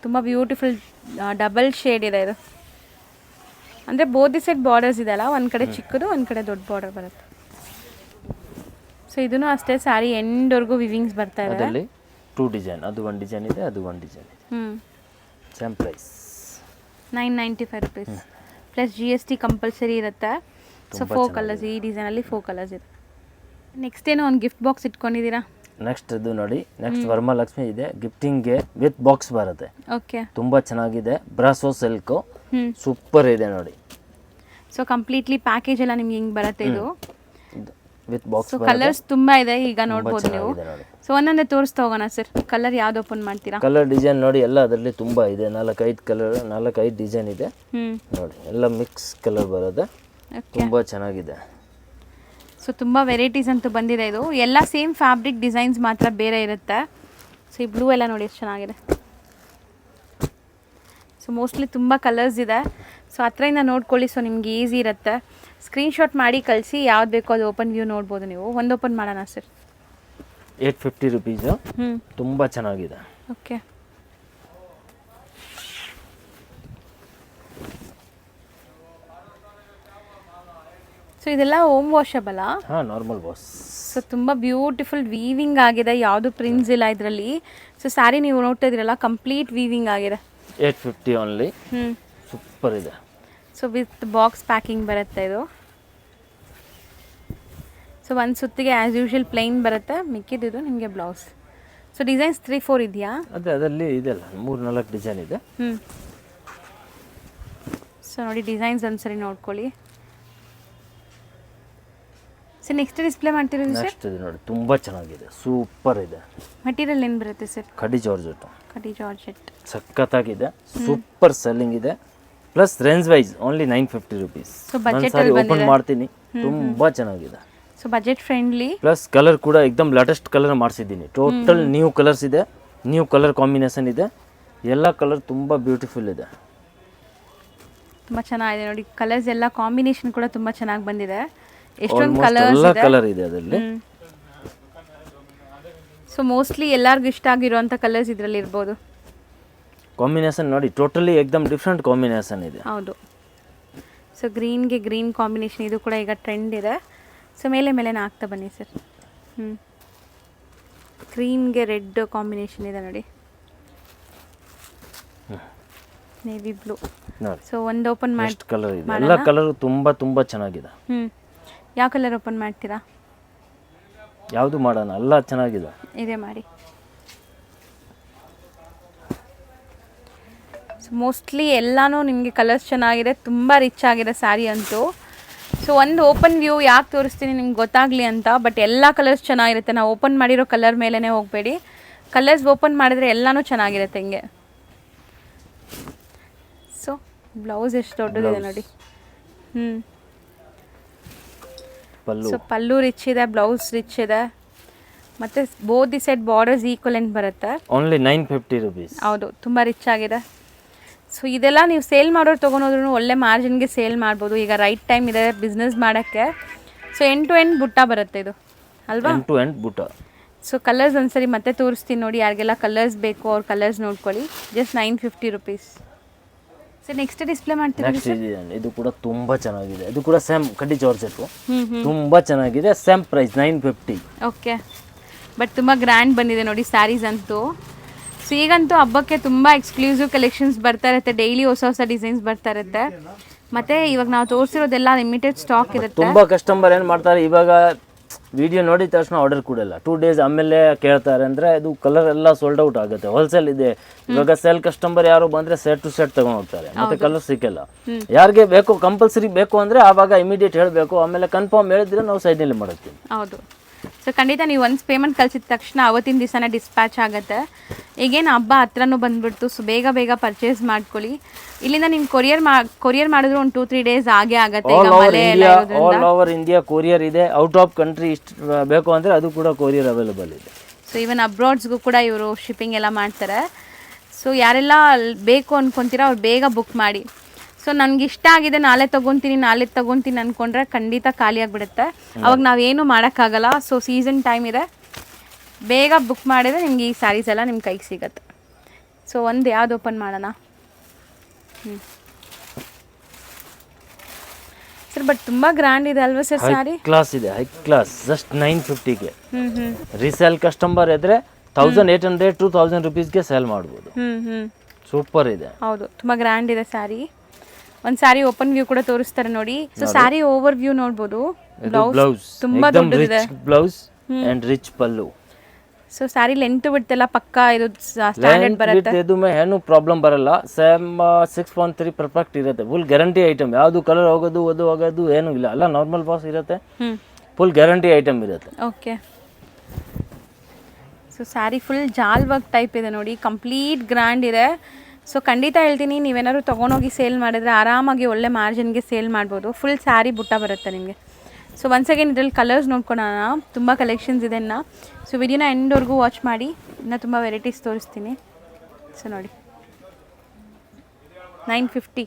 ತುಂಬ ಬ್ಯೂಟಿಫುಲ್ ಡಬಲ್ ಶೇಡ್ ಇದೆ ಇದು. ಅಂದರೆ ಬೋದಿ ಸೆಟ್ ಬಾರ್ಡರ್ಸ್ ಇದೆಯಲ್ಲ, ಒಂದು ಕಡೆ ಚಿಕ್ಕದು ಒಂದು ಕಡೆ ದೊಡ್ಡ ಬಾರ್ಡರ್ ಬರುತ್ತೆ. ಸೊ ಇದೂ ಅಷ್ಟೇ ಸ್ಯಾರಿ ಎಂಡ್ವರೆಗೂ ವಿವಿಂಗ್ಸ್ ಬರ್ತಾ ಇದೆ. ಅದರಲ್ಲಿ 2 ಡಿಸೈನ್, ಅದು 1 ಡಿಸೈನ್ ಇದೆ, ಅದು 1 ಡಿಸೈನ್ ಇದೆ. Same price 995 rupees plus GST compulsory ಇರುತ್ತೆ. ಸೊ 4 ಕಲರ್ಸ್, ಈ ಡಿಸೈನಲ್ಲಿ 4 ಕಲರ್ಸ್ ಇದೆ. ನೆಕ್ಸ್ಟ್ ಏನೋ ಒಂದು ಗಿಫ್ಟ್ ಬಾಕ್ಸ್ ಇಟ್ಕೊಂಡಿದ್ದೀರಾ? ನೆಕ್ಸ್ಟ್ ಇದು ನೋಡಿ, ನೆಕ್ಸ್ಟ್ ವರಮಹಾಲಕ್ಷ್ಮಿ ಇದೆ, ಗಿಫ್ಟಿಂಗ್ಗೆ ವಿತ್ ಬಾಕ್ಸ್ ಬರುತ್ತೆ. ಓಕೆ, ತುಂಬ ಚೆನ್ನಾಗಿದೆ. ಬ್ರಾಸೋ ಸಿಲ್ಕು ಸೂಪರ್ ಇದೆ ನೋಡಿ. ಸೊ ಕಂಪ್ಲೀಟ್ಲಿ ಪ್ಯಾಕೇಜ್ ಎಲ್ಲ ನಿಮ್ಗೆ ಹಿಂಗೆ ಬರುತ್ತೆ ಇದು ವಿತ್ ಬಾಕ್ಸ್. ಸೊ ಕಲರ್ಸ್ ತುಂಬ ಇದೆ, ಈಗ ನೋಡ್ಬೋದು ನೀವು. ಸೊ ಒಂದೊಂದೇ ತೋರಿಸ್ತಾ ಹೋಗೋಣ ಸರ್. ಕಲರ್ ಯಾವ್ದು ಓಪನ್ ಮಾಡ್ತೀರಾ? ಕಲರ್ ಡಿಸೈನ್ ನೋಡಿ, ಎಲ್ಲ ಅದರಲ್ಲಿ ತುಂಬ ಇದೆ. 4-5 ಕಲರ್, 4-5 ಡಿಸೈನ್ ಇದೆ ನೋಡಿ. ಎಲ್ಲ ಮಿಕ್ಸ್ ಕಲರ್ ಬರುತ್ತೆ, ತುಂಬ ಚೆನ್ನಾಗಿದೆ. ಸೊ ತುಂಬ ವೆರೈಟೀಸ್ ಅಂತೂ ಬಂದಿದೆ. ಇದು ಎಲ್ಲ ಸೇಮ್ ಫ್ಯಾಬ್ರಿಕ್, ಡಿಸೈನ್ಸ್ ಮಾತ್ರ ಬೇರೆ ಇರುತ್ತೆ. ಸೊ ಈ ಬ್ಲೂ ಎಲ್ಲ ನೋಡಿ ಎಷ್ಟು ಚೆನ್ನಾಗಿದೆ. ಸೊ ಮೋಸ್ಟ್ಲಿ ತುಂಬ ಕಲರ್ಸ್ ಇದೆ. ಸೊ ಹತ್ರದಿಂದ ನೋಡ್ಕೊಳ್ಳಿ, ಸೊ ನಿಮ್ಗೆ ಈಸಿ ಇರುತ್ತೆ. ಸ್ಕ್ರೀನ್ಶಾಟ್ ಮಾಡಿ ಕಳಿಸಿ, ಯಾವ್ದು ಬೇಕೋ ಅದು ಓಪನ್ ವ್ಯೂ ನೋಡ್ಬೋದು ನೀವು. ಒಂದು ಓಪನ್ ಮಾಡೋಣ ಸರ್. 850 ರುಪೀಸು, ತುಂಬ ಚೆನ್ನಾಗಿದೆ. ಓಕೆ, ಸೊ ಇದೆಲ್ಲ ಹೋಮ್ ವಾಷಬಲಾ? ಹಾಂ, ನಾರ್ಮಲ್ ವಾಶ್. ಸೊ ತುಂಬ ಬ್ಯೂಟಿಫುಲ್ ವೀವಿಂಗ್ ಆಗಿದೆ, ಯಾವುದು ಪ್ರಿಂಟ್ಸ್ ಇಲ್ಲ ಇದರಲ್ಲಿ. ಸೊ ಸ್ಯಾರಿ ನೀವು ನೋಡ್ತಾ ಇದ್ದೀರಲ್ಲ, ಕಂಪ್ಲೀಟ್ ವೀವಿಂಗ್ ಆಗಿದೆ. 850 ಓನ್ಲಿ. ಸೂಪರ್ ಇದೆ. ಸೊ ವಿತ್ ಬಾಕ್ಸ್ ಪ್ಯಾಕಿಂಗ್ ಬರುತ್ತೆ ಇದು. ಸೊ ಒಂದು ಸುತ್ತಿಗೆ ಆ್ಯಸ್ ಯೂಶುವಲ್ ಪ್ಲೈನ್ ಬರುತ್ತೆ, ಮಿಕ್ಕಿದ್ದು ನಿಮಗೆ ಬ್ಲೌಸ್. ಸೊ ಡಿಸೈನ್ಸ್ 3-4 ಇದೆಯಾ? ಅದೇ ಅದರಲ್ಲಿ ಇದೆಲ್ಲ 3-4 ಡಿಸೈನ್ ಇದೆ. ಸೊ ನೋಡಿ ಡಿಸೈನ್ಸ್ ಒಂದ್ಸರಿ ನೋಡ್ಕೊಳ್ಳಿ. ಸೊ ನೆಕ್ಸ್ಟ್ ಡಿಸ್ಪ್ಲೇ ಮಾಡ್ತಿರೋದು ಸರ್? ನೆಕ್ಸ್ಟ್ ಇದು ನೋಡಿ, ತುಂಬ ಚೆನ್ನಾಗಿದೆ, ಸೂಪರ್ ಇದೆ. ಮಟೀರಿಯಲ್ ಏನು ಬರುತ್ತೆ ಸರ್? ಕಡಿ ಜಾರ್ಜೆಟ್. ಕಡಿ ಜಾರ್ಜೆಟ್ ಸಖತ್ತಾಗಿದೆ, ಸೂಪರ್ ಸೆಲ್ಲಿಂಗ್ ಇದೆ. Plus range wise only 950 rupees. So budget open ಮಾಡ್ತೀನಿ, ತುಂಬ ಚೆನ್ನಾಗಿದೆ. So budget friendly. Plus colour ಕೂಡ ಎಕ್ದಮ್ ಲೇಟೆಸ್ಟ್ ಕಲರ್ ಮಾಡಿಸಿದ್ದೀನಿ. ಟೋಟಲ್ ನ್ಯೂ ಕಲರ್ಸ್ ಇದೆ, ನ್ಯೂ ಕಲರ್ ಕಾಂಬಿನೇಷನ್ ಇದೆ. ಎಲ್ಲ ಕಲರ್ ತುಂಬ ಬ್ಯೂಟಿಫುಲ್ ಇದೆ, ತುಂಬ ಚೆನ್ನಾಗಿದೆ ನೋಡಿ. ಕಲರ್ಸ್ ಎಲ್ಲ ಕಾಂಬಿನೇಷನ್ ಕೂಡ ತುಂಬ ಚೆನ್ನಾಗಿ ಬಂದಿದೆ. ಎಷ್ಟೊಂದು ಕಲರ್ಸ್ ಎಲ್ಲ ಇದೆ, ಕಲರ್ ಇದೆ ಅದರಲ್ಲಿ. ಸೊ ಮೋಸ್ಟ್ಲಿ ಎಲ್ಲರಿಗೂ ಇಷ್ಟ ಆಗಿರುವಂಥ ಕಲರ್ಸ್ ಇದರಲ್ಲಿ ಇರ್ಬೋದು. ಕಾಂಬಿನೇಷನ್ ನೋಡಿ, ಟೋಟಲಿ ಎಕ್ದಮ್ ಡಿಫ್ರೆಂಟ್ ಕಾಂಬಿನೇಷನ್ ಇದೆ. ಹೌದು. ಸೊ ಗ್ರೀನ್ಗೆ ಗ್ರೀನ್ ಕಾಂಬಿನೇಷನ್, ಇದು ಕೂಡ ಈಗ ಟ್ರೆಂಡ್ ಇದೆ. ಸೊ ಮೇಲೆ ಹಾಕ್ತಾ ಬನ್ನಿ ಸರ್. ಗ್ರೀನ್ಗೆ ರೆಡ್ ಕಾಂಬಿನೇಷನ್ ಇದೆ ನೋಡಿ, ನೇವಿ ಬ್ಲೂ ನೋಡಿ. ಸೊ ಒಂದು ಓಪನ್ ಮಾಡಿ ಕಲರ್ ಇದೆ, ಎಲ್ಲ ಕಲರ್ ತುಂಬ ಚೆನ್ನಾಗಿದೆ. ಯಾವ ಕಲರ್ ಓಪನ್ ಮಾಡ್ತೀರಾ? ಯಾವುದು ಮಾಡೋಣ, ಎಲ್ಲ ಚೆನ್ನಾಗಿದೆ. ಇದೇ ಮಾಡಿ. ಸೊ ಮೋಸ್ಟ್ಲಿ ಎಲ್ಲನೂ ನಿಮಗೆ ಕಲರ್ಸ್ ಚೆನ್ನಾಗಿದೆ, ತುಂಬ ರಿಚ್ ಆಗಿದೆ ಸ್ಯಾರಿ ಅಂತೂ. ಸೊ ಒಂದು ಓಪನ್ ವ್ಯೂ ಯಾಕೆ ತೋರಿಸ್ತೀನಿ ನಿಮ್ಗೆ ಗೊತ್ತಾಗಲಿ ಅಂತ. ಬಟ್ ಎಲ್ಲ ಕಲರ್ಸ್ ಚೆನ್ನಾಗಿರುತ್ತೆ. ನಾವು ಓಪನ್ ಮಾಡಿರೋ ಕಲರ್ ಮೇಲೇ ಹೋಗಬೇಡಿ, ಕಲರ್ಸ್ ಓಪನ್ ಮಾಡಿದ್ರೆ ಎಲ್ಲನೂ ಚೆನ್ನಾಗಿರುತ್ತೆ ಹಿಂಗೆ. ಸೊ ಬ್ಲೌಸ್ ಎಷ್ಟು ದೊಡ್ಡದಿದೆ ನೋಡಿ. ಸೊ ಪಲ್ಲು ರಿಚ್ ಇದೆ, ಬ್ಲೌಸ್ ರಿಚ್ ಇದೆ, ಮತ್ತು ಬೋದಿ ಸೆಟ್ ಬಾರ್ಡರ್ಸ್ ಈಕ್ವಲೆಂಟ್ ಬರುತ್ತೆ. Only 950 rupees. ಹೌದು, ತುಂಬ ರಿಚ್ ಆಗಿದೆ. ಸೊ ಇದೆಲ್ಲ ನೀವು ಸೇಲ್ ಮಾಡೋರು ತೊಗೊಂಡೋದ್ರೂ ಒಳ್ಳೆ ಮಾರ್ಜಿನ್ಗೆ ಸೇಲ್ ಮಾಡ್ಬೋದು. ಈಗ ರೈಟ್ ಟೈಮ್ ಇದೆ ಬಿಸ್ನೆಸ್ ಮಾಡೋಕ್ಕೆ. ಸೊ ಎಂಡ್ ಟು ಎಂಡ್ ಬುಟ್ಟ ಬರುತ್ತೆ ಇದು ಅಲ್ವಾ? ಎಂಡ್ ಟು ಎಂಡ್ ಬುಟ್ಟ. ಸೊ ಕಲರ್ಸ್ ಒಂದ್ಸರಿ ಮತ್ತೆ ತೋರಿಸ್ತೀನಿ ನೋಡಿ, ಯಾರಿಗೆಲ್ಲ ಕಲರ್ಸ್ ಬೇಕು ಅವ್ರ ಕಲರ್ಸ್ ನೋಡ್ಕೊಳ್ಳಿ. Just 950 rupees. So next display ಮಾಡ್ತೀವಿ. ಇದು ಕೂಡ ತುಂಬ ಚೆನ್ನಾಗಿದೆ, ಇದು ಕೂಡ ಸೇಮ್ ಕಡ್ಡಿ ಜಾರ್ಜೆಟ್, ತುಂಬ ಚೆನ್ನಾಗಿದೆ. Same price 950. ಓಕೆ, ಬಟ್ ತುಂಬ ಗ್ರ್ಯಾಂಡ್ ಬಂದಿದೆ ನೋಡಿ ಸ್ಯಾರೀಸ್ ಅಂತೂ. ಸೊ ಈಗಂತೂ ಹಬ್ಬಕ್ಕೆ ತುಂಬ ಎಕ್ಸ್ಕ್ಲೂಸಿವ್ ಕಲೆಕ್ಷನ್ಸ್ ಬರ್ತಾ ಇರುತ್ತೆ, ಡೈಲಿ ಹೊಸ ಡಿಸೈನ್ಸ್ ಬರ್ತಾ ಇರುತ್ತೆ. ಮತ್ತೆ ಇವಾಗ ನಾವು ತೋರಿಸಿರೋದೆಲ್ಲ ಲಿಮಿಟೆಡ್ ಸ್ಟಾಕ್ ಇರುತ್ತೆ. ತುಂಬ ಕಸ್ಟಮರ್ ಏನು ಮಾಡ್ತಾರೆ, ಇವಾಗ ವಿಡಿಯೋ ನೋಡಿದ ತಕ್ಷಣ ಆರ್ಡರ್ ಕೊಡಲ್ಲ, 2 ಡೇಸ್ ಆಮೇಲೆ ಕೇಳ್ತಾರೆ. ಅಂದರೆ ಇದು ಕಲರ್ ಎಲ್ಲ ಸೋಲ್ಡ್ ಔಟ್ ಆಗುತ್ತೆ. ಹೋಲ್ಸೇಲ್ ಇದೆ. ಇವಾಗ ಸೇಲ್ ಕಸ್ಟಮರ್ ಯಾರು ಬಂದರೆ ಸೆಟ್ ಟು ಸೆಟ್ ತಗೊಂಡು ಹೋಗ್ತಾರೆ, ಮತ್ತೆ ಕಲರ್ ಸಿಕ್ಕಲ್ಲ. ಯಾರಿಗೆ ಬೇಕು ಕಂಪಲ್ಸರಿ ಬೇಕು ಅಂದರೆ ಆವಾಗ ಇಮಿಡಿಯೇಟ್ ಹೇಳಬೇಕು, ಆಮೇಲೆ ಕನ್ಫರ್ಮ್ ಹೇಳಿದ್ರೆ ನಾವು ಸೈಡ್ನಲ್ಲಿ ಮಾಡುತ್ತೀವಿ. ಹೌದು. ಸೊ ಖಂಡಿತ ನೀವು ಒನ್ಸ್ ಪೇಮೆಂಟ್ ಕಳಿಸಿದ ತಕ್ಷಣ ಅವತ್ತಿನ ದಿವಸನೇ ಡಿಸ್ಪ್ಯಾಚ್ ಆಗುತ್ತೆ. ಈಗೇನು ಹಬ್ಬ ಹತ್ರನೂ ಬಂದುಬಿಡ್ತು. ಸೊ ಬೇಗ ಪರ್ಚೇಸ್ ಮಾಡ್ಕೊಳ್ಳಿ. ಇಲ್ಲಿಂದ ನೀವು ಕೊರಿಯರ್ ಮಾಡಿದ್ರು ಒಂದು 2-3 ಡೇಸ್ ಆಗೇ ಆಗುತ್ತೆ. ಆಲ್ ಓವರ್ ಇಂಡಿಯಾ ಕೊರಿಯರ್ ಇದೆ. ಔಟ್ ಆಫ್ ಕಂಟ್ರಿ ಇಷ್ಟು ಬೇಕು ಅಂದರೆ ಅದು ಕೂಡ ಕೊರಿಯರ್ ಅವೈಲೇಬಲ್ ಇದೆ. ಸೊ ಈವನ್ ಅಬ್ರಾಡ್ಸ್ಗೂ ಕೂಡ ಇವರು ಶಿಪ್ಪಿಂಗ್ ಎಲ್ಲ ಮಾಡ್ತಾರೆ. ಸೊ ಯಾರೆಲ್ಲ ಬೇಕು ಅಂದ್ಕೊತೀರಾ ಅವ್ರು ಬೇಗ ಬುಕ್ ಮಾಡಿ. ಸೊ ನನಗೆ ಇಷ್ಟ ಆಗಿದೆ, ನಾಳೆ ತೊಗೊತೀನಿ ಅಂದ್ಕೊಂಡ್ರೆ ಖಂಡಿತ ಖಾಲಿ ಆಗಿಬಿಡುತ್ತೆ. ಅವಾಗ ನಾವೇನು ಮಾಡೋಕ್ಕಾಗಲ್ಲ. ಸೊ ಸೀಸನ್ ಟೈಮ್ ಇದೆ, ಬೇಗ ಬುಕ್ ಮಾಡಿದರೆ ನಿಮ್ಗೆ ಈ ಸ್ಯಾರೀಸ್ ಎಲ್ಲ ನಿಮ್ಮ ಕೈಗೆ ಸಿಗುತ್ತೆ. ಸೊ ಒಂದು ಯಾವ್ದು ಓಪನ್ ಮಾಡೋಣ? ಸರ್ ಬಟ್ ತುಂಬ ಗ್ರ್ಯಾಂಡ್ ಇದೆ ಅಲ್ವಾ ಸರ್ ಸ್ಯಾರಿ? ಕ್ಲಾಸ್ ಇದೆ, ಹೈ ಕ್ಲಾಸ್. ಜಸ್ಟ್ 950ಗೆ ಹ್ಞೂ ಹ್ಞೂ ರೀಸೇಲ್ ಕಸ್ಟಮರ್ ಇದ್ರೆ 1800 to 1000 ರುಪೀಸ್ಗೆ ಸೇಲ್ ಮಾಡ್ಬೋದು. ಹ್ಞೂ ಸೂಪರ್ ಇದೆ. ಹೌದು, ತುಂಬ ಗ್ರ್ಯಾಂಡ್ ಇದೆ ಸ್ಯಾರಿ. ಒಂದು ಸ್ಯಾರಿ ಓಪನ್ ವ್ಯೂ ಕೂಡ ತೋರಿಸ್ತಾರೆ ನೋಡಿ. ಸೊ ಸ್ಯಾರಿ ಓವರ್ ವ್ಯೂ ನೋಡ್ಬೋದು. ಬ್ಲೌಸ್ ತುಂಬಾ ದೊಡ್ಡದಿದೆ. Blouse and rich pallu. So saree length ಬಿಡ್ತೆಲ್ಲ ಪಕ್ಕ ಇದು ಸ್ಟ್ಯಾಂಡರ್ಡ್ ಬರುತ್ತೆ. ಇದು ಏನು ಪ್ರಾಬ್ಲಮ್ ಬರಲ್ಲ. ಸೇಮ್ 6.3 ಪರ್ಫೆಕ್ಟ್ ಇರುತ್ತೆ. Full guarantee item. ಯಾವುದು ಕಲರ್ ಹೋಗೋದು ಏನೂ ಇಲ್ಲ. ಎಲ್ಲ ನಾರ್ಮಲ್ ಬಾಕ್ಸ್ ಇರುತ್ತೆ. ಫುಲ್ ಗ್ಯಾರಂಟಿ ಐಟಮ್ ಇರುತ್ತೆ. ಓಕೆ. ಸೊ ಸ್ಯಾರಿ ಫುಲ್ ಜಾಲ್ ವರ್ಕ್ ಟೈಪ್ ಇದೆ ನೋಡಿ, ಕಂಪ್ಲೀಟ್ ಗ್ರ್ಯಾಂಡ್ ಇದೆ. ಸೊ ಖಂಡಿತ ಹೇಳ್ತೀನಿ, ನೀವೇನಾದ್ರು ತೊಗೊಂಡೋಗಿ ಸೇಲ್ ಮಾಡಿದ್ರೆ ಆರಾಮಾಗಿ ಒಳ್ಳೆ ಮಾರ್ಜಿನ್ಗೆ ಸೇಲ್ ಮಾಡ್ಬೋದು. ಫುಲ್ ಸ್ಯಾರಿ ಬುಟ್ಟ ಬರುತ್ತೆ ನಿಮಗೆ. ಸೊ ಒನ್ಸ್ ಅಗೇನ್ ಇದರಲ್ಲಿ ಕಲರ್ಸ್ ನೋಡ್ಕೊಳ್ಳೋಣ. ತುಂಬ ಕಲೆಕ್ಷನ್ಸ್ ಇದೆ ಇನ್ನು. ಸೊ ವಿಡಿಯೋನ ಎಂಡ್ವರೆಗೂ ವಾಚ್ ಮಾಡಿ, ಇನ್ನೂ ತುಂಬ ವೆರೈಟೀಸ್ ತೋರಿಸ್ತೀನಿ. ಸೊ ನೋಡಿ 950.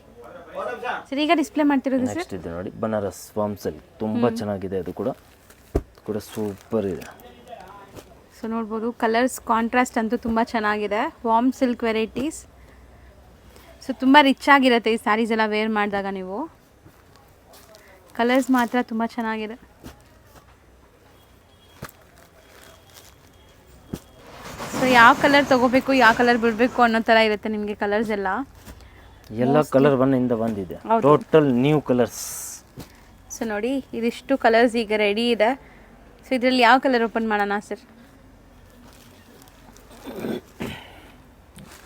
ಸರ್ ಈಗ ಡಿಸ್ಪ್ಲೇ ಮಾಡ್ತಿರೋದು ಸರ್? ನೆಕ್ಸ್ಟ್ ಇದೆ ನೋಡಿ, ಬನಾರಸ್ ವಾಮ್ ಸಿಲ್ಕ್. ತುಂಬ ಚೆನ್ನಾಗಿದೆ. ಅದು ಕೂಡ ಸೂಪರ್ ಇದೆ. ಸೊ ನೋಡ್ಬೋದು ಕಲರ್ಸ್ ಕಾಂಟ್ರಾಸ್ಟ್ ಅಂತೂ ತುಂಬ ಚೆನ್ನಾಗಿದೆ. Warm silk varieties. ಸೊ ತುಂಬ ರಿಚ್ ಆಗಿರುತ್ತೆ ಈ ಸ್ಯಾರೀಸ್ ಎಲ್ಲ ವೇರ್ ಮಾಡಿದಾಗ. ನೀವು ಕಲರ್ಸ್ ಮಾತ್ರ ತುಂಬ ಚೆನ್ನಾಗಿದೆ. ಸೊ ಯಾವ ಕಲರ್ ತೊಗೋಬೇಕು, ಯಾವ ಕಲರ್ ಬಿಡಬೇಕು ಅನ್ನೋ ಥರ ಇರುತ್ತೆ ನಿಮಗೆ ಕಲರ್ಸ್ ಎಲ್ಲ. ಕಲರ್ ಇಂದ ಬಂದಿದೆ. Total new colours. ಸೊ ನೋಡಿ ಇದಿಷ್ಟು ಕಲರ್ಸ್ ಈಗ ರೆಡಿ ಇದೆ. ಸೊ ಇದರಲ್ಲಿ ಯಾವ ಕಲರ್ ಓಪನ್ ಮಾಡೋಣ ಸರ್?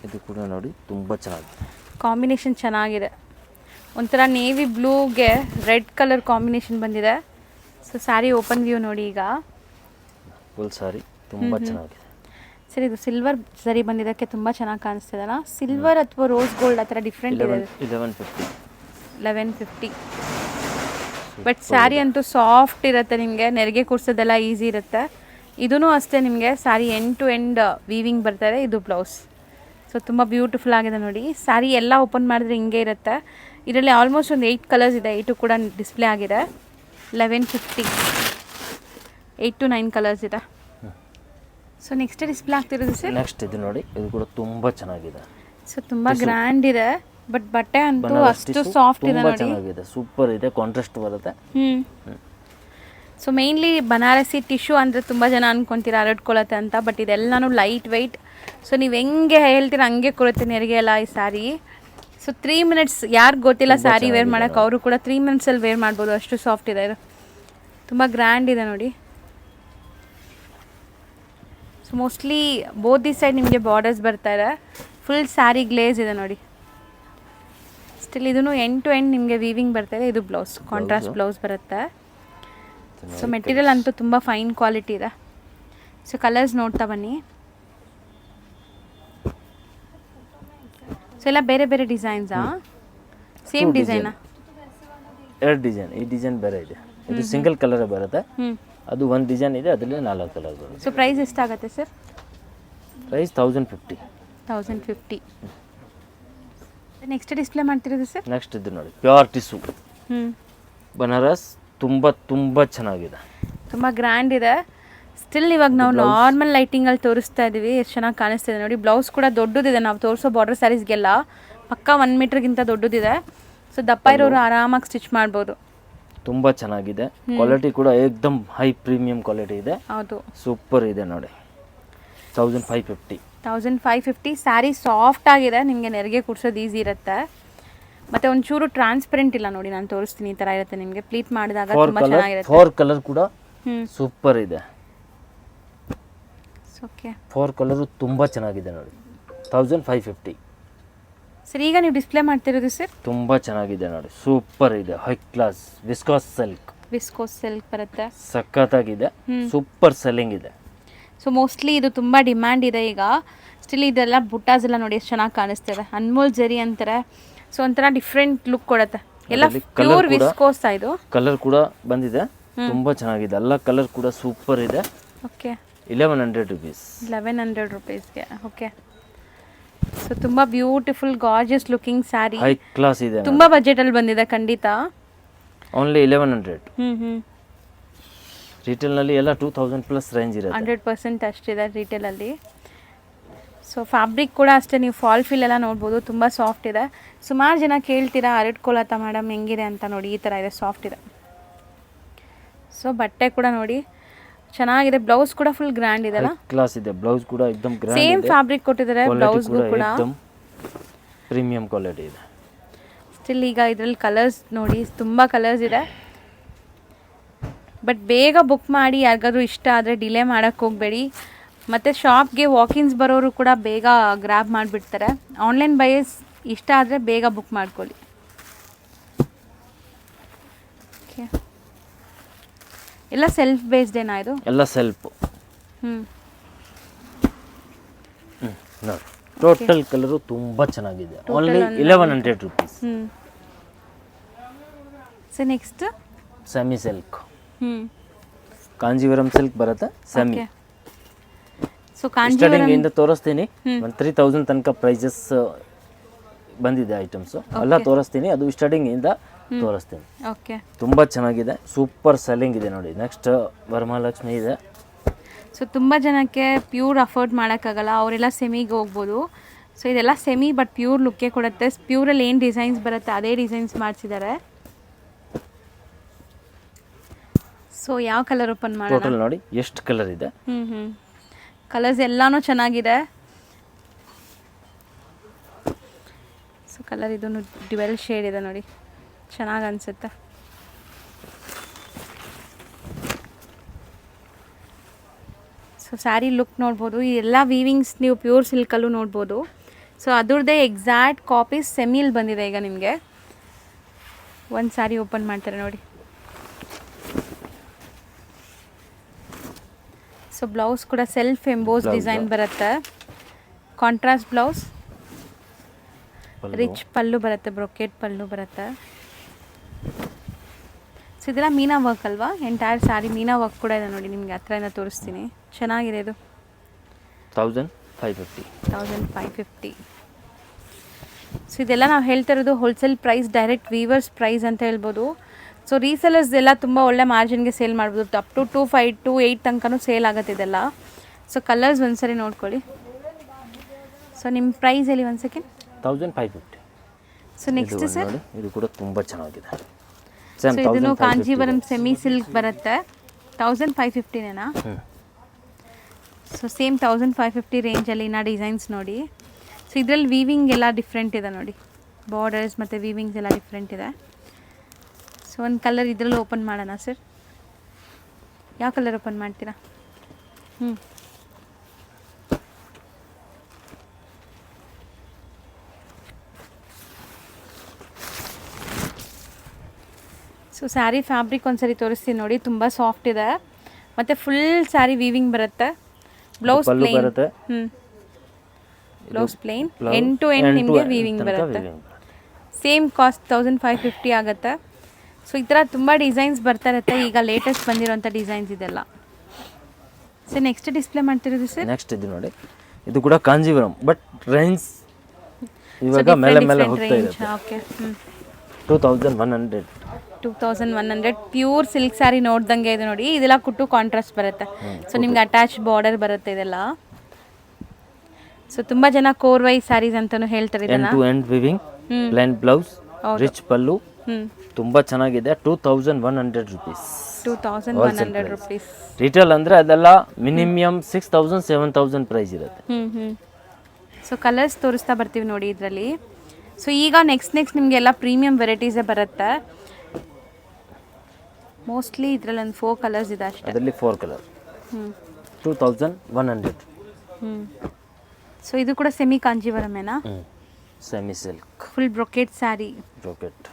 ಇದು ಕೂಡ ನೋಡಿ ತುಂಬ ಚೆನ್ನಾಗಿದೆ. ಕಾಂಬಿನೇಷನ್ ಚೆನ್ನಾಗಿದೆ. ಒಂಥರ ನೇವಿ ಬ್ಲೂಗೆ ರೆಡ್ ಕಲರ್ ಕಾಂಬಿನೇಷನ್ ಬಂದಿದೆ. ಸೊ ಸ್ಯಾರಿ ಓಪನ್ ವ್ಯೂ ನೋಡಿ. ಈಗ ಫುಲ್ ಸ್ಯಾರಿ ತುಂಬ ಚೆನ್ನಾಗಿದೆ. ಸರ್ ಇದು ಸಿಲ್ವರ್ ಸರಿ ಬಂದಿದ್ದಕ್ಕೆ ತುಂಬ ಚೆನ್ನಾಗಿ ಕಾಣಿಸ್ತಿದೆಲ್ಲ. ಸಿಲ್ವರ್ ಅಥವಾ ರೋಸ್ ಗೋಲ್ಡ್ ಆ ಥರ ಡಿಫ್ರೆಂಟ್ ಇದೆ. 1150. ಬಟ್ ಸ್ಯಾರಿ ಅಂತೂ ಸಾಫ್ಟ್ ಇರುತ್ತೆ. ನಿಮಗೆ ನೆರಿಗೆ ಕೂರ್ಸೋದೆಲ್ಲ ಈಸಿ ಇರುತ್ತೆ. ಇದೂ ಅಷ್ಟೇ, ನಿಮಗೆ sari end to end weaving ಬರ್ತಾಯಿದೆ. ಇದು ಬ್ಲೌಸ್. ಸೊ ತುಂಬ ಬ್ಯೂಟಿಫುಲ್ ಆಗಿದೆ ನೋಡಿ. ಸ್ಯಾರಿ ಎಲ್ಲ ಓಪನ್ ಮಾಡಿದ್ರೆ ಹಿಂಗೆ ಇರುತ್ತೆ. ಇದರಲ್ಲಿ ಆಲ್ಮೋಸ್ಟ್ ಒಂದು 8 ಕಲರ್ಸ್ ಇದೆ. 8 ಕೂಡ ಡಿಸ್ಪ್ಲೇ ಆಗಿದೆ. 1150. 8 to 9 ಕಲರ್ಸ್ ಇದೆ. ಸೊ ನೆಕ್ಸ್ಟ್ ಡಿಸ್ಪ್ಲೇ ಆಗ್ತಿರೋದು ಸರ್? ನೆಕ್ಸ್ಟ್ ಇದು ನೋಡಿ, ಇದು ಕೂಡ ತುಂಬ ಚೆನ್ನಾಗಿದೆ. ಸೊ ತುಂಬ ಗ್ರ್ಯಾಂಡ್ ಇದೆ. ಬಟ್ ಬಟ್ಟೆ ಅಂತೂ ಅಷ್ಟು ಸಾಫ್ಟ್ ಇದೆ ನೋಡಿ. ಚೆನ್ನಾಗಿದೆ, ಸೂಪರ್ ಇದೆ. ಕಾಂಟ್ರಾಸ್ಟ್ ಬರುತ್ತೆ. ಸೊ ಮೇನ್ಲಿ ಬನಾರಸಿ ಟಿಶ್ಯೂ ಅಂದರೆ ತುಂಬ ಜನ ಅನ್ಕೊಂತೀರ ಹರಡ್ಕೊಳತ್ತೆ ಅಂತ. ಬಟ್ ಇದೆಲ್ಲನೂ ಲೈಟ್ ವೆಯ್ಟ್. ಸೊ ನೀವು ಹೆಂಗೆ ಹೇಳ್ತೀರ ಹಂಗೆ ಕೊಡುತ್ತೆ ನೆರಿಗೆ ಎಲ್ಲ ಈ ಸ್ಯಾರಿ. ಸೊ 3 minutes ಯಾರಿಗೆ ಗೊತ್ತಿಲ್ಲ ಸ್ಯಾರಿ ವೇರ್ ಮಾಡೋಕ್ಕೆ, ಅವರು ಕೂಡ 3 minutesಲ್ಲಿ ವೇರ್ ಮಾಡ್ಬೋದು. ಅಷ್ಟು ಸಾಫ್ಟ್ ಇದೆ ಇದು. ತುಂಬ ಗ್ರ್ಯಾಂಡ್ ಇದೆ ನೋಡಿ. So mostly both the side ನಿಮಗೆ ಬಾರ್ಡರ್ಸ್ ಬರ್ತಾ ಇದೆ. ಫುಲ್ ಸ್ಯಾರಿ ಗ್ಲೇಸ್ ಇದೆ ನೋಡಿ. ಸ್ಟಿಲ್ ಇದೂ ಎಂಡ್ ಟು ಎಂಡ್ ನಿಮಗೆ ವೀವಿಂಗ್ ಬರ್ತಾ ಇದೆ. ಇದು ಬ್ಲೌಸ್, ಕಾಂಟ್ರಾಸ್ಟ್ ಬ್ಲೌಸ್ ಬರುತ್ತೆ. ಸೊ ಮೆಟೀರಿಯಲ್ ಅಂತೂ ತುಂಬ ಫೈನ್ ಕ್ವಾಲಿಟಿ ಇದೆ. ಸೊ ಕಲರ್ಸ್ ನೋಡ್ತಾ ಬನ್ನಿ. ಸೊ ಎಲ್ಲ ಬೇರೆ ಬೇರೆ ಡಿಸೈನ್ಸಾ? ಸೇಮ್ ಡಿಸೈನಾ? 2 ಡಿಸೈನ್. ಈ ಡಿಸೈನ್ ಬೇರೆ ಇದೆ. ಇದು ಸಿಂಗಲ್ ಕಲರ್ ಬರುತ್ತೆ. ಅದು ಒಂದು ಡಿಸೈನ್ ಇದೆ, ಅದರಲ್ಲಿ 4 ಕಲರ್ ಬರುತ್ತೆ. ಸೊ ಪ್ರೈಸ್ ಎಷ್ಟಾಗುತ್ತೆ ಸರ್? ಪ್ರೈಸ್ 1050. 1050. ನೆಕ್ಸ್ಟ್ ಡಿಸ್ಪ್ಲೇ ಮಾಡ್ತಿರೋದು ಸರ್? ನೆಕ್ಸ್ಟ್ ಇದು ನೋಡಿ, ಪ್ಯೂರ್ ಟಿಶ್ಯೂ ಬನಾರಸ್. ತುಂಬ ಚೆನ್ನಾಗಿದೆ. ತುಂಬ ಗ್ರ್ಯಾಂಡ್ ಇದೆ. ಸ್ಟಿಲ್ ಇವಾಗ ನಾವು ನಾರ್ಮಲ್ ಲೈಟಿಂಗಲ್ಲಿ ತೋರಿಸ್ತಾ ಇದ್ದೀವಿ. ಎಷ್ಟು ಚೆನ್ನಾಗಿ ಕಾಣಿಸ್ತಿದೆ ನೋಡಿ. ಬ್ಲೌಸ್ ಕೂಡ ದೊಡ್ಡದಿದೆ. ನಾವು ತೋರಿಸೋ ಬಾರ್ಡರ್ ಸ್ಯಾರೀಸ್ಗೆಲ್ಲ ಪಕ್ಕ 1 ಮೀಟ್ರ್ಗಿಂತ ದೊಡ್ಡದಿದೆ. ಸೊ ದಪ್ಪ ಇರೋರು ಆರಾಮಾಗಿ ಸ್ಟಿಚ್ ಮಾಡ್ಬೋದು. ತುಂಬ ಚೆನ್ನಾಗಿದೆ. ಕ್ವಾಲಿಟಿ ಕೂಡ ಏಕ್ದಮ್ ಹೈ ಪ್ರೀಮಿಯಂ ಕ್ವಾಲಿಟಿ ಇದೆ. ಹೌದು, ಸೂಪರ್ ಇದೆ ನೋಡಿ. 1550. 1550. ಸ್ಯಾರಿ ಸಾಫ್ಟ್ ಆಗಿದೆ. ನಿಮಗೆ ನೆರಿಗೆ ಕೂರ್ಸೋದು ಈಸಿ ಇರುತ್ತೆ. ಮತ್ತೆ ಒಂಚೂರು ಟ್ರಾನ್ಸ್ಪರೆಂಟ್ ಇಲ್ಲ ನೋಡಿ. ನಾನು ತೋರಿಸ್ತೀನಿ, ಈ ಥರ ಇರುತ್ತೆ ನಿಮಗೆ. ಪ್ಲೀಟ್ ಮಾಡಿದಾಗ ತುಂಬ ಚೆನ್ನಾಗಿರುತ್ತೆ. 4 ಕಲರ್ ಕೂಡ ಸೂಪರ್ ಇದೆ. ಓಕೆ, 4 ಕಲರು ತುಂಬ ಚೆನ್ನಾಗಿದೆ ನೋಡಿ. 1550. ಸರ್ ಈಗ ನೀವು ಡಿಸ್ಪ್ಲೇ ಮಾಡ್ತಿರೋದು ಸರ್? ತುಂಬ ಚೆನ್ನಾಗಿದೆ ನೋಡಿ. ಸೂಪರ್ ಇದೆ. ಹೈ ಕ್ಲಾಸ್ ವಿಸ್ಕೋಸ್ ಸಿಲ್ಕ್ ಬರುತ್ತೆ. ಸಖತ್ತಾಗಿದೆ. ಸೂಪರ್ ಸೆಲ್ಲಿಂಗ್ ಇದೆ. ಸೊ ಮೋಸ್ಟ್ಲಿ ಇದು ತುಂಬ ಡಿಮ್ಯಾಂಡ್ ಇದೆ ಈಗ. ಸ್ಟಿಲ್ ಇದೆಲ್ಲ ಬುಟ್ಟಾಸ್ ಎಲ್ಲ ನೋಡಿ ಎಷ್ಟು ಚೆನ್ನಾಗಿ ಕಾಣಿಸ್ತದೆ. ಅನ್ಮೋಲ್ ಜರಿ ಅಂತಾರೆ. ಸೊ ಒಂಥರ ಡಿಫ್ರೆಂಟ್ ಲುಕ್ ಕೊಡುತ್ತೆ. ಎಲ್ಲ ಪ್ಯೂರ್ ವಿಸ್ಕೋಸ್. ಇದು ಕಲರ್ ಕೂಡ ಬಂದಿದೆ. ತುಂಬ ಚೆನ್ನಾಗಿದೆ. ಎಲ್ಲ ಕಲರ್ ಕೂಡ ಸೂಪರ್ ಇದೆ. Okay, 1100 rupees. 1100 rupeesಗೆ. ಓಕೆ, ಸೊ ತುಂಬ beautiful gorgeous looking sari. High class ಇದೆ. ತುಂಬ ಬಜೆಟಲ್ಲಿ ಬಂದಿದೆ ಖಂಡಿತ. ಓನ್ಲಿ 1100. ರಿಟೇಲ್ನಲ್ಲಿ ಎಲ್ಲ 2000 ಪ್ಲಸ್ ರೇಂಜ್ ಇರುತ್ತೆ. 100% ಅಷ್ಟಿದೆ ರಿಟೇಲಲ್ಲಿ. ಸೊ ಫ್ಯಾಬ್ರಿಕ್ ಕೂಡ ಅಷ್ಟೇ, ನೀವು ಫಾಲ್ ಫಿಲ್ ಎಲ್ಲ ನೋಡ್ಬೋದು, ತುಂಬ ಸಾಫ್ಟ್ ಇದೆ. ಸುಮಾರು ಜನ ಕೇಳ್ತೀರಾ ಹರಡ್ಕೊಳತ್ತ ಮೇಡಮ್ ಹೆಂಗಿದೆ ಅಂತ. ನೋಡಿ ಈ ಥರ ಇದೆ, ಸಾಫ್ಟ್ ಇದೆ. ಸೊ ಬಟ್ಟೆ ಕೂಡ ನೋಡಿ ಚೆನ್ನಾಗಿದೆ. ಬ್ಲೌಸ್ ಕೂಡ ಫುಲ್ ಗ್ರ್ಯಾಂಡ್ ಇದೆ ಅಲ್ಲ, ಕ್ಲಾಸ್ ಇದೆ. ಬ್ಲೌಸ್ ಕೂಡ एकदम ಗ್ರ್ಯಾಂಡ್ ಇದೆ. ಸೇಮ್ ಫ್ಯಾಬ್ರಿಕ್ ಕೊಟ್ಟಿದ್ದಾರೆ ಬ್ಲೌಸ್ಗೂ ಕೂಡ, एकदम ಪ್ರೀಮಿಯಂ ಕ್ವಾಲಿಟಿ ಇದೆ. ಸ್ಟಿಲ್ ಈಗ ಇದರಲ್ಲಿ ಕಲರ್ಸ್ ನೋಡಿ, ತುಂಬ ಕಲರ್ಸ್ ಇದೆ. ಬಟ್ ಬೇಗ ಬುಕ್ ಮಾಡಿ, ಯಾರಿಗಾದ್ರೂ ಇಷ್ಟ ಆದರೆ ಡಿಲೇ ಮಾಡೋಕ್ಕೆ ಹೋಗಬೇಡಿ. ಮತ್ತು ಶಾಪ್ಗೆ ವಾಕಿನ್ಸ್ ಬರೋರು ಕೂಡ ಬೇಗ ಗ್ರ್ಯಾಬ್ ಮಾಡಿಬಿಡ್ತಾರೆ. ಆನ್ಲೈನ್ ಬೈಸ್ ಇಷ್ಟ ಆದರೆ ಬೇಗ ಬುಕ್ ಮಾಡ್ಕೊಳ್ಳಿ. ಓಕೆ, ಎಲ್ಲ ಸೆಲ್ಫ್ ಬೇಸ್ಡೇನಾ ಇದು? ಎಲ್ಲ ಸೆಲ್ಫ್. ಹ್ಞೂ ನೋಡಿ ಟೋಟಲ್ ಕಲರು ತುಂಬ ಚೆನ್ನಾಗಿದೆ. Only 1100 rupees. So next semi silk, Kanjeevaram silk ಬರುತ್ತೆ ಸೆಮಿ. ಸೊ ಸ್ಟಾರ್ಟಿಂಗ್ ಇಂದ ತೋರಿಸ್ತೀನಿ. 3000 ತನಕ ಪ್ರೈಸಸ್ ಬಂದಿದೆ ಐಟಮ್ಸ್ ಎಲ್ಲ ತೋರಿಸ್ತೀನಿ. ಅದು ಸ್ಟಾರ್ಟಿಂಗ್ ಇಂದ ತೋರಿಸ್ತೀನಿ. ಓಕೆ, ತುಂಬ ಚೆನ್ನಾಗಿದೆ, ಸೂಪರ್ ಸೆಲ್ಲಿಂಗ್ ಇದೆ. ನೋಡಿ ನೆಕ್ಸ್ಟ್ ವರಮಹಾಲಕ್ಷ್ಮಿ ಇದೆ. ಸೊ ತುಂಬ ಜನಕ್ಕೆ ಪ್ಯೂರ್ ಅಫೋರ್ಡ್ ಮಾಡೋಕ್ಕಾಗಲ್ಲ, ಅವರೆಲ್ಲ ಸೆಮಿಗೆ ಹೋಗ್ಬೋದು. ಸೊ ಇದೆಲ್ಲ ಸೆಮಿ ಬಟ್ ಪ್ಯೂರ್ ಲುಕ್ಕೇ ಕೊಡುತ್ತೆ. ಪ್ಯೂರಲ್ಲಿ ಏನು ಡಿಸೈನ್ಸ್ ಬರುತ್ತೆ ಅದೇ ಡಿಸೈನ್ಸ್ ಮಾಡಿಸಿದ್ದಾರೆ. ಸೊ ಯಾವ ಕಲರ್ ಓಪನ್ ಮಾಡೋಣ? ಟೋಟಲ್ ನೋಡಿ ಎಷ್ಟು ಕಲರ್ ಇದೆ. ಕಲರ್ಸ್ ಎಲ್ಲಾನು ಚೆನ್ನಾಗಿದೆ. ಸೊ ಕಲರ್ ಇದು ಡ್ಯುವೆಲ್ ಶೇಡ್ ಇದೆ ನೋಡಿ, ಚೆನ್ನಾಗಿ ಅನಿಸುತ್ತೆ. ಸೊ ಸ್ಯಾರಿ ಲುಕ್ ನೋಡ್ಬೋದು. ಈ ಎಲ್ಲ ವೀವಿಂಗ್ಸ್ ನೀವು ಪ್ಯೂರ್ ಸಿಲ್ಕಲ್ಲೂ ನೋಡ್ಬೋದು. ಸೊ ಅದ್ರದ್ದೇ ಎಕ್ಸಾಕ್ಟ್ ಕಾಪೀಸ್ ಸೆಮಿಲ್ ಬಂದಿದೆ ಈಗ ನಿಮಗೆ. ಒಂದು ಸ್ಯಾರಿ ಓಪನ್ ಮಾಡ್ತಾರೆ ನೋಡಿ. ಸೊ ಬ್ಲೌಸ್ ಕೂಡ ಸೆಲ್ಫ್ ಎಂಬೋಸ್ ಡಿಸೈನ್ ಬರುತ್ತೆ. ಕಾಂಟ್ರಾಸ್ಟ್ ಬ್ಲೌಸ್, ರಿಚ್ ಪಲ್ಲು ಬರುತ್ತೆ, ಬ್ರೊಕೆಟ್ ಪಲ್ಲು ಬರುತ್ತೆ. ಸೊ ಇದೆಲ್ಲ ಮೀನಾ ವರ್ಕ್ ಅಲ್ವಾ? ಎಂಟೈರ್ ಸ್ಯಾರಿ ಮೀನಾ ವರ್ಕ್ ಕೂಡ ಇದೆ ನೋಡಿ, ನಿಮಗೆ ಹತ್ರದಿಂದ ತೋರಿಸ್ತೀನಿ. ಚೆನ್ನಾಗಿದೆ ಇದು. 1550. ಸೊ ಇದೆಲ್ಲ ನಾವು ಹೇಳ್ತಾ ಇರೋದು wholesale price, direct weavers price ಅಂತ ಹೇಳ್ಬೋದು. ಸೊ ರೀಸೆಲರ್ಸ್ ಎಲ್ಲ ತುಂಬ ಒಳ್ಳೆ ಮಾರ್ಜಿನ್ಗೆ ಸೇಲ್ ಮಾಡ್ಬೋದು. ಅಪ್ ಟು 25 to 8 ತನಕನೂ ಸೇಲ್ ಆಗುತ್ತೆ ಇದೆಲ್ಲ. ಸೊ ಕಲರ್ಸ್ ಒಂದ್ಸರಿ ನೋಡ್ಕೊಳ್ಳಿ. ಸೊ ನಿಮ್ಮ ಪ್ರೈಸ್ ಹೇಳಿ ಒಂದು ಸೆಕೆಂಡ್. 1550. ಸೊ ನೆಕ್ಸ್ಟ್ ಸರ್, ಇದು ಕೂಡ ತುಂಬ ಚೆನ್ನಾಗಿದೆ. ಸೊ ಇದನ್ನು ಕಾಂಜೀವರಂ ಸೆಮಿ ಸಿಲ್ಕ್ ಬರುತ್ತೆ. 1550ನೇನಾ? ಸೊ ಸೇಮ್ 1550 ರೇಂಜಲ್ಲಿ ನಾ ಡಿಸೈನ್ಸ್ ನೋಡಿ. ಸೊ ಇದರಲ್ಲಿ ವೀವಿಂಗ್ ಎಲ್ಲ ಡಿಫ್ರೆಂಟ್ ಇದೆ ನೋಡಿ, ಬಾರ್ಡರ್ಸ್ ಮತ್ತು ವೀವಿಂಗ್ಸ್ ಎಲ್ಲ ಡಿಫ್ರೆಂಟ್ ಇದೆ. ಸೊ ಒಂದು ಕಲರ್ ಇದರಲ್ಲಿ ಓಪನ್ ಮಾಡೋಣ ಸರ್. ಯಾವ ಕಲರ್ ಓಪನ್ ಮಾಡ್ತೀರಾ? ಸೊ ಸ್ಯಾರಿ ಫ್ಯಾಬ್ರಿಕ್ ಒಂದ್ಸರಿ ತೋರಿಸ್ತೀನಿ ನೋಡಿ, ತುಂಬ ಸಾಫ್ಟ್ ಇದೆ. ಮತ್ತು ಫುಲ್ ಸ್ಯಾರಿ ವೀವಿಂಗ್ ಬರುತ್ತೆ. ಬ್ಲೌಸ್ ಪ್ಲೇನ್ ಬರುತ್ತೆ. Blouse plain, end to end ನಿಮಗೆ ವೀವಿಂಗ್ ಬರುತ್ತೆ. ಸೇಮ್ ಕಾಸ್ಟ್ 1550 ಆಗುತ್ತೆ. ಸೊ ಈ ಥರ ತುಂಬ ಡಿಸೈನ್ಸ್ ಬರ್ತಾ ಇರುತ್ತೆ. ಈಗ ಲೇಟೆಸ್ಟ್ ಬಂದಿರೋಂಥ ಡಿಸೈನ್ಸ್ ಇದೆಲ್ಲ. ಸರ್ ನೆಕ್ಸ್ಟ್ ಡಿಸ್ಪ್ಲೇ ಮಾಡ್ತಿರೋದು ಸರ್? ನೆಕ್ಸ್ಟ್ ಇದು ನೋಡಿ, ಇದು ಕೂಡ ಕಾಂಜೀವರಂ ಬಟ್ ರೇಂಜ್ ಇವಾಗ ಮೇಲೆ ಮೇಲೆ ಹೋಗ್ತಾ ಇದೆ. ಓಕೆ, 2100 ಪ್ಯೂರ್ ಸಿಲ್ಕ್ ಸ್ಯಾರಿ ನೋಡ್ದಂಗೆ ಇದೆ ನೋಡಿ. ಇದೆಲ್ಲ ಕುಟ್ಟು ಕಾಂಟ್ರಾಸ್ಟ್ ಬರುತ್ತೆ. ಸೊ ನಿಮ್ಗೆ ಅಟ್ಯಾಚ್ ಬಾರ್ಡರ್ ಬರುತ್ತೆ ಇದೆಲ್ಲ. ಸೊ ತುಂಬ ಜನ ಕೋರ್ ವೈ ಸ್ಯಾರೀಸ್ ಅಂತಾನು ಹೇಳ್ತಾರೆ ಇದನ್ನ. End to end weaving, plain blouse, rich pallu, ತುಂಬ ಚೆನ್ನಾಗಿದೆ. 2100 rupees. 2100 rupees. ರಿಟೇಲ್ ಅಂದರೆ ಅದೆಲ್ಲ ಮಿನಿಮಮ್ 6000 7000 ಪ್ರೈಸ್ ಇರುತ್ತೆ. ಸೊ ಕಲರ್ಸ್ ತೋರಿಸ್ತಾ ಬರ್ತೀವಿ ನೋಡಿ ಇದರಲ್ಲಿ. ಸೊ ಈಗ ನೆಕ್ಸ್ಟ್ ನಿಮಗೆಲ್ಲ ಪ್ರೀಮಿಯಂ ವೆರೈಟೀಸೇ ಬರುತ್ತೆ. ಮೋಸ್ಟ್ಲಿ ಇದರಲ್ಲಿ ಒಂದು 4 ಕಲರ್ಸ್ ಇದೆ ಅಷ್ಟೇ. ಅದರಲ್ಲಿ 4 ಕಲರ್. 2100. ಸೊ ಇದು ಕೂಡ ಸೆಮಿ ಕಾಂಜೀವರಮೇನಾ? Semi silk, full brocade sari. Brocade.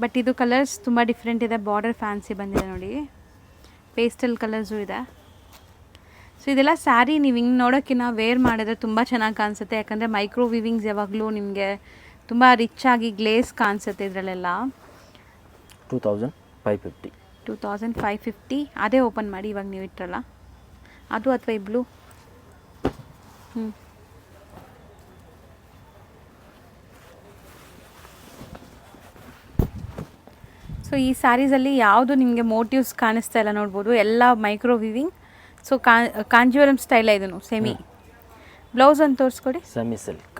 But ಇದು ಕಲರ್ಸ್ ತುಂಬ ಡಿಫ್ರೆಂಟ್ ಇದೆ. ಬಾರ್ಡರ್ ಫ್ಯಾನ್ಸಿ ಬಂದಿದೆ ನೋಡಿ, ಪೇಸ್ಟಲ್ ಕಲರ್ಸು ಇದೆ. ಸೊ ಇದೆಲ್ಲ ಸ್ಯಾರಿ ನೀವು ಹಿಂಗೆ ನೋಡೋಕ್ಕಿಂತ ವೇರ್ ಮಾಡಿದ್ರೆ ತುಂಬ ಚೆನ್ನಾಗಿ ಕಾಣಿಸುತ್ತೆ. ಯಾಕಂದರೆ ಮೈಕ್ರೋ ವಿವಿಂಗ್ಸ್ ಯಾವಾಗಲೂ ನಿಮಗೆ ತುಂಬ ರಿಚ್ ಆಗಿ ಗ್ಲೇಸ್ ಕಾಣಿಸುತ್ತೆ ಇದರಲ್ಲೆಲ್ಲ. 2550. ಅದೇ ಓಪನ್ ಮಾಡಿ ಇವಾಗ ನೀವು ಇಟ್ಟರಲ್ಲ ಅದು, ಅಥವಾ ಈ ಬ್ಲೂ. ಸೊ ಈ ಸ್ಯಾರೀಸಲ್ಲಿ ಯಾವುದು ನಿಮಗೆ ಮೋಟಿವ್ಸ್ ಕಾಣಿಸ್ತಾ ಇಲ್ಲ ನೋಡ್ಬೋದು, ಎಲ್ಲ ಮೈಕ್ರೋ ವಿವಿಂಗ್. ಸೊ ಕಾಂಜೀವರಂ ಸ್ಟೈಲ ಇದನ್ನು ಸೆಮಿ. ಬ್ಲೌಸ್ ಒಂದು ತೋರಿಸ್ಕೊಡಿ. Semi silk.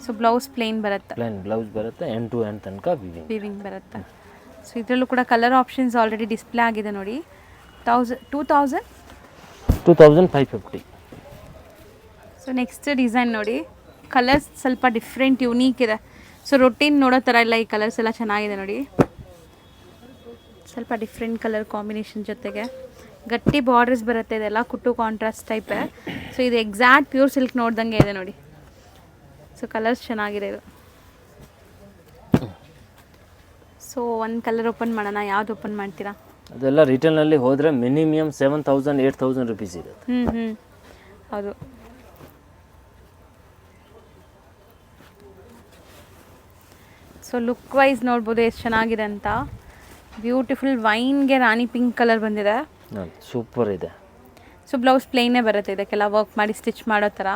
So blouse plain ಬರುತ್ತೆ. ಪ್ಲೇನ್ ಬ್ಲೌಸ್ ಬರುತ್ತೆ, ಎಂಡ್ ಟು ಎಂಡ್ ತನಕ ವಿವಿಂಗ್ ಬರುತ್ತೆ. ಸೊ ಇದರಲ್ಲೂ ಕೂಡ ಕಲರ್ ಆಪ್ಷನ್ಸ್ ಆಲ್ರೆಡಿ ಡಿಸ್ಪ್ಲೇ ಆಗಿದೆ ನೋಡಿ. 2550. ಸೊ ನೆಕ್ಸ್ಟ್ ಡಿಸೈನ್ ನೋಡಿ, ಕಲರ್ಸ್ ಸ್ವಲ್ಪ ಡಿಫ್ರೆಂಟ್ ಯುನೀಕ್ ಇದೆ. ಸೊ ರೊಟೀನ್ ನೋಡೋ ಥರ ಇಲ್ಲ, ಈ ಕಲರ್ಸ್ ಎಲ್ಲ ಚೆನ್ನಾಗಿದೆ ನೋಡಿ. ಸ್ವಲ್ಪ ಡಿಫ್ರೆಂಟ್ ಕಲರ್ ಕಾಂಬಿನೇಷನ್ ಜೊತೆಗೆ ಗಟ್ಟಿ ಬಾರ್ಡರ್ಸ್ ಬರುತ್ತೆ. ಇದೆಲ್ಲ ಕುಟ್ಟು ಕಾಂಟ್ರಾಸ್ಟ್ ಟೈಪ್. ಸೊ ಇದು ಎಕ್ಸಾಕ್ಟ್ ಪ್ಯೂರ್ ಸಿಲ್ಕ್ ನೋಡ್ದಂಗೆ ಇದೆ ನೋಡಿ. ಸೊ ಕಲರ್ಸ್ ಚೆನ್ನಾಗಿದೆ ಇದು. ಸೊ ಒಂದು ಕಲರ್ ಓಪನ್ ಮಾಡೋಣ, ಯಾವ್ದು ಓಪನ್ ಮಾಡ್ತೀರಾ? ಅದೆಲ್ಲ ರಿಟೇಲ್ನಲ್ಲಿ ಹೋದರೆ ಮಿನಿಮಮ್ 7000 8000 ರುಪೀಸ್ ಇರುತ್ತೆ. ಹೌದು. ಸೊ ಲುಕ್ ವೈಸ್ ನೋಡ್ಬೋದು ಎಷ್ಟು ಚೆನ್ನಾಗಿದೆ ಅಂತ. ಬ್ಯೂಟಿಫುಲ್ ವೈನ್ಗೆ ರಾಣಿ ಪಿಂಕ್ ಕಲರ್ ಬಂದಿದೆ. ಸೂಪರ್ ಇದೆ. ಸೊ ಬ್ಲೌಸ್ ಪ್ಲೇನೇ ಬರುತ್ತೆ, ಇದಕ್ಕೆಲ್ಲ ವರ್ಕ್ ಮಾಡಿ ಸ್ಟಿಚ್ ಮಾಡೋ ಥರ.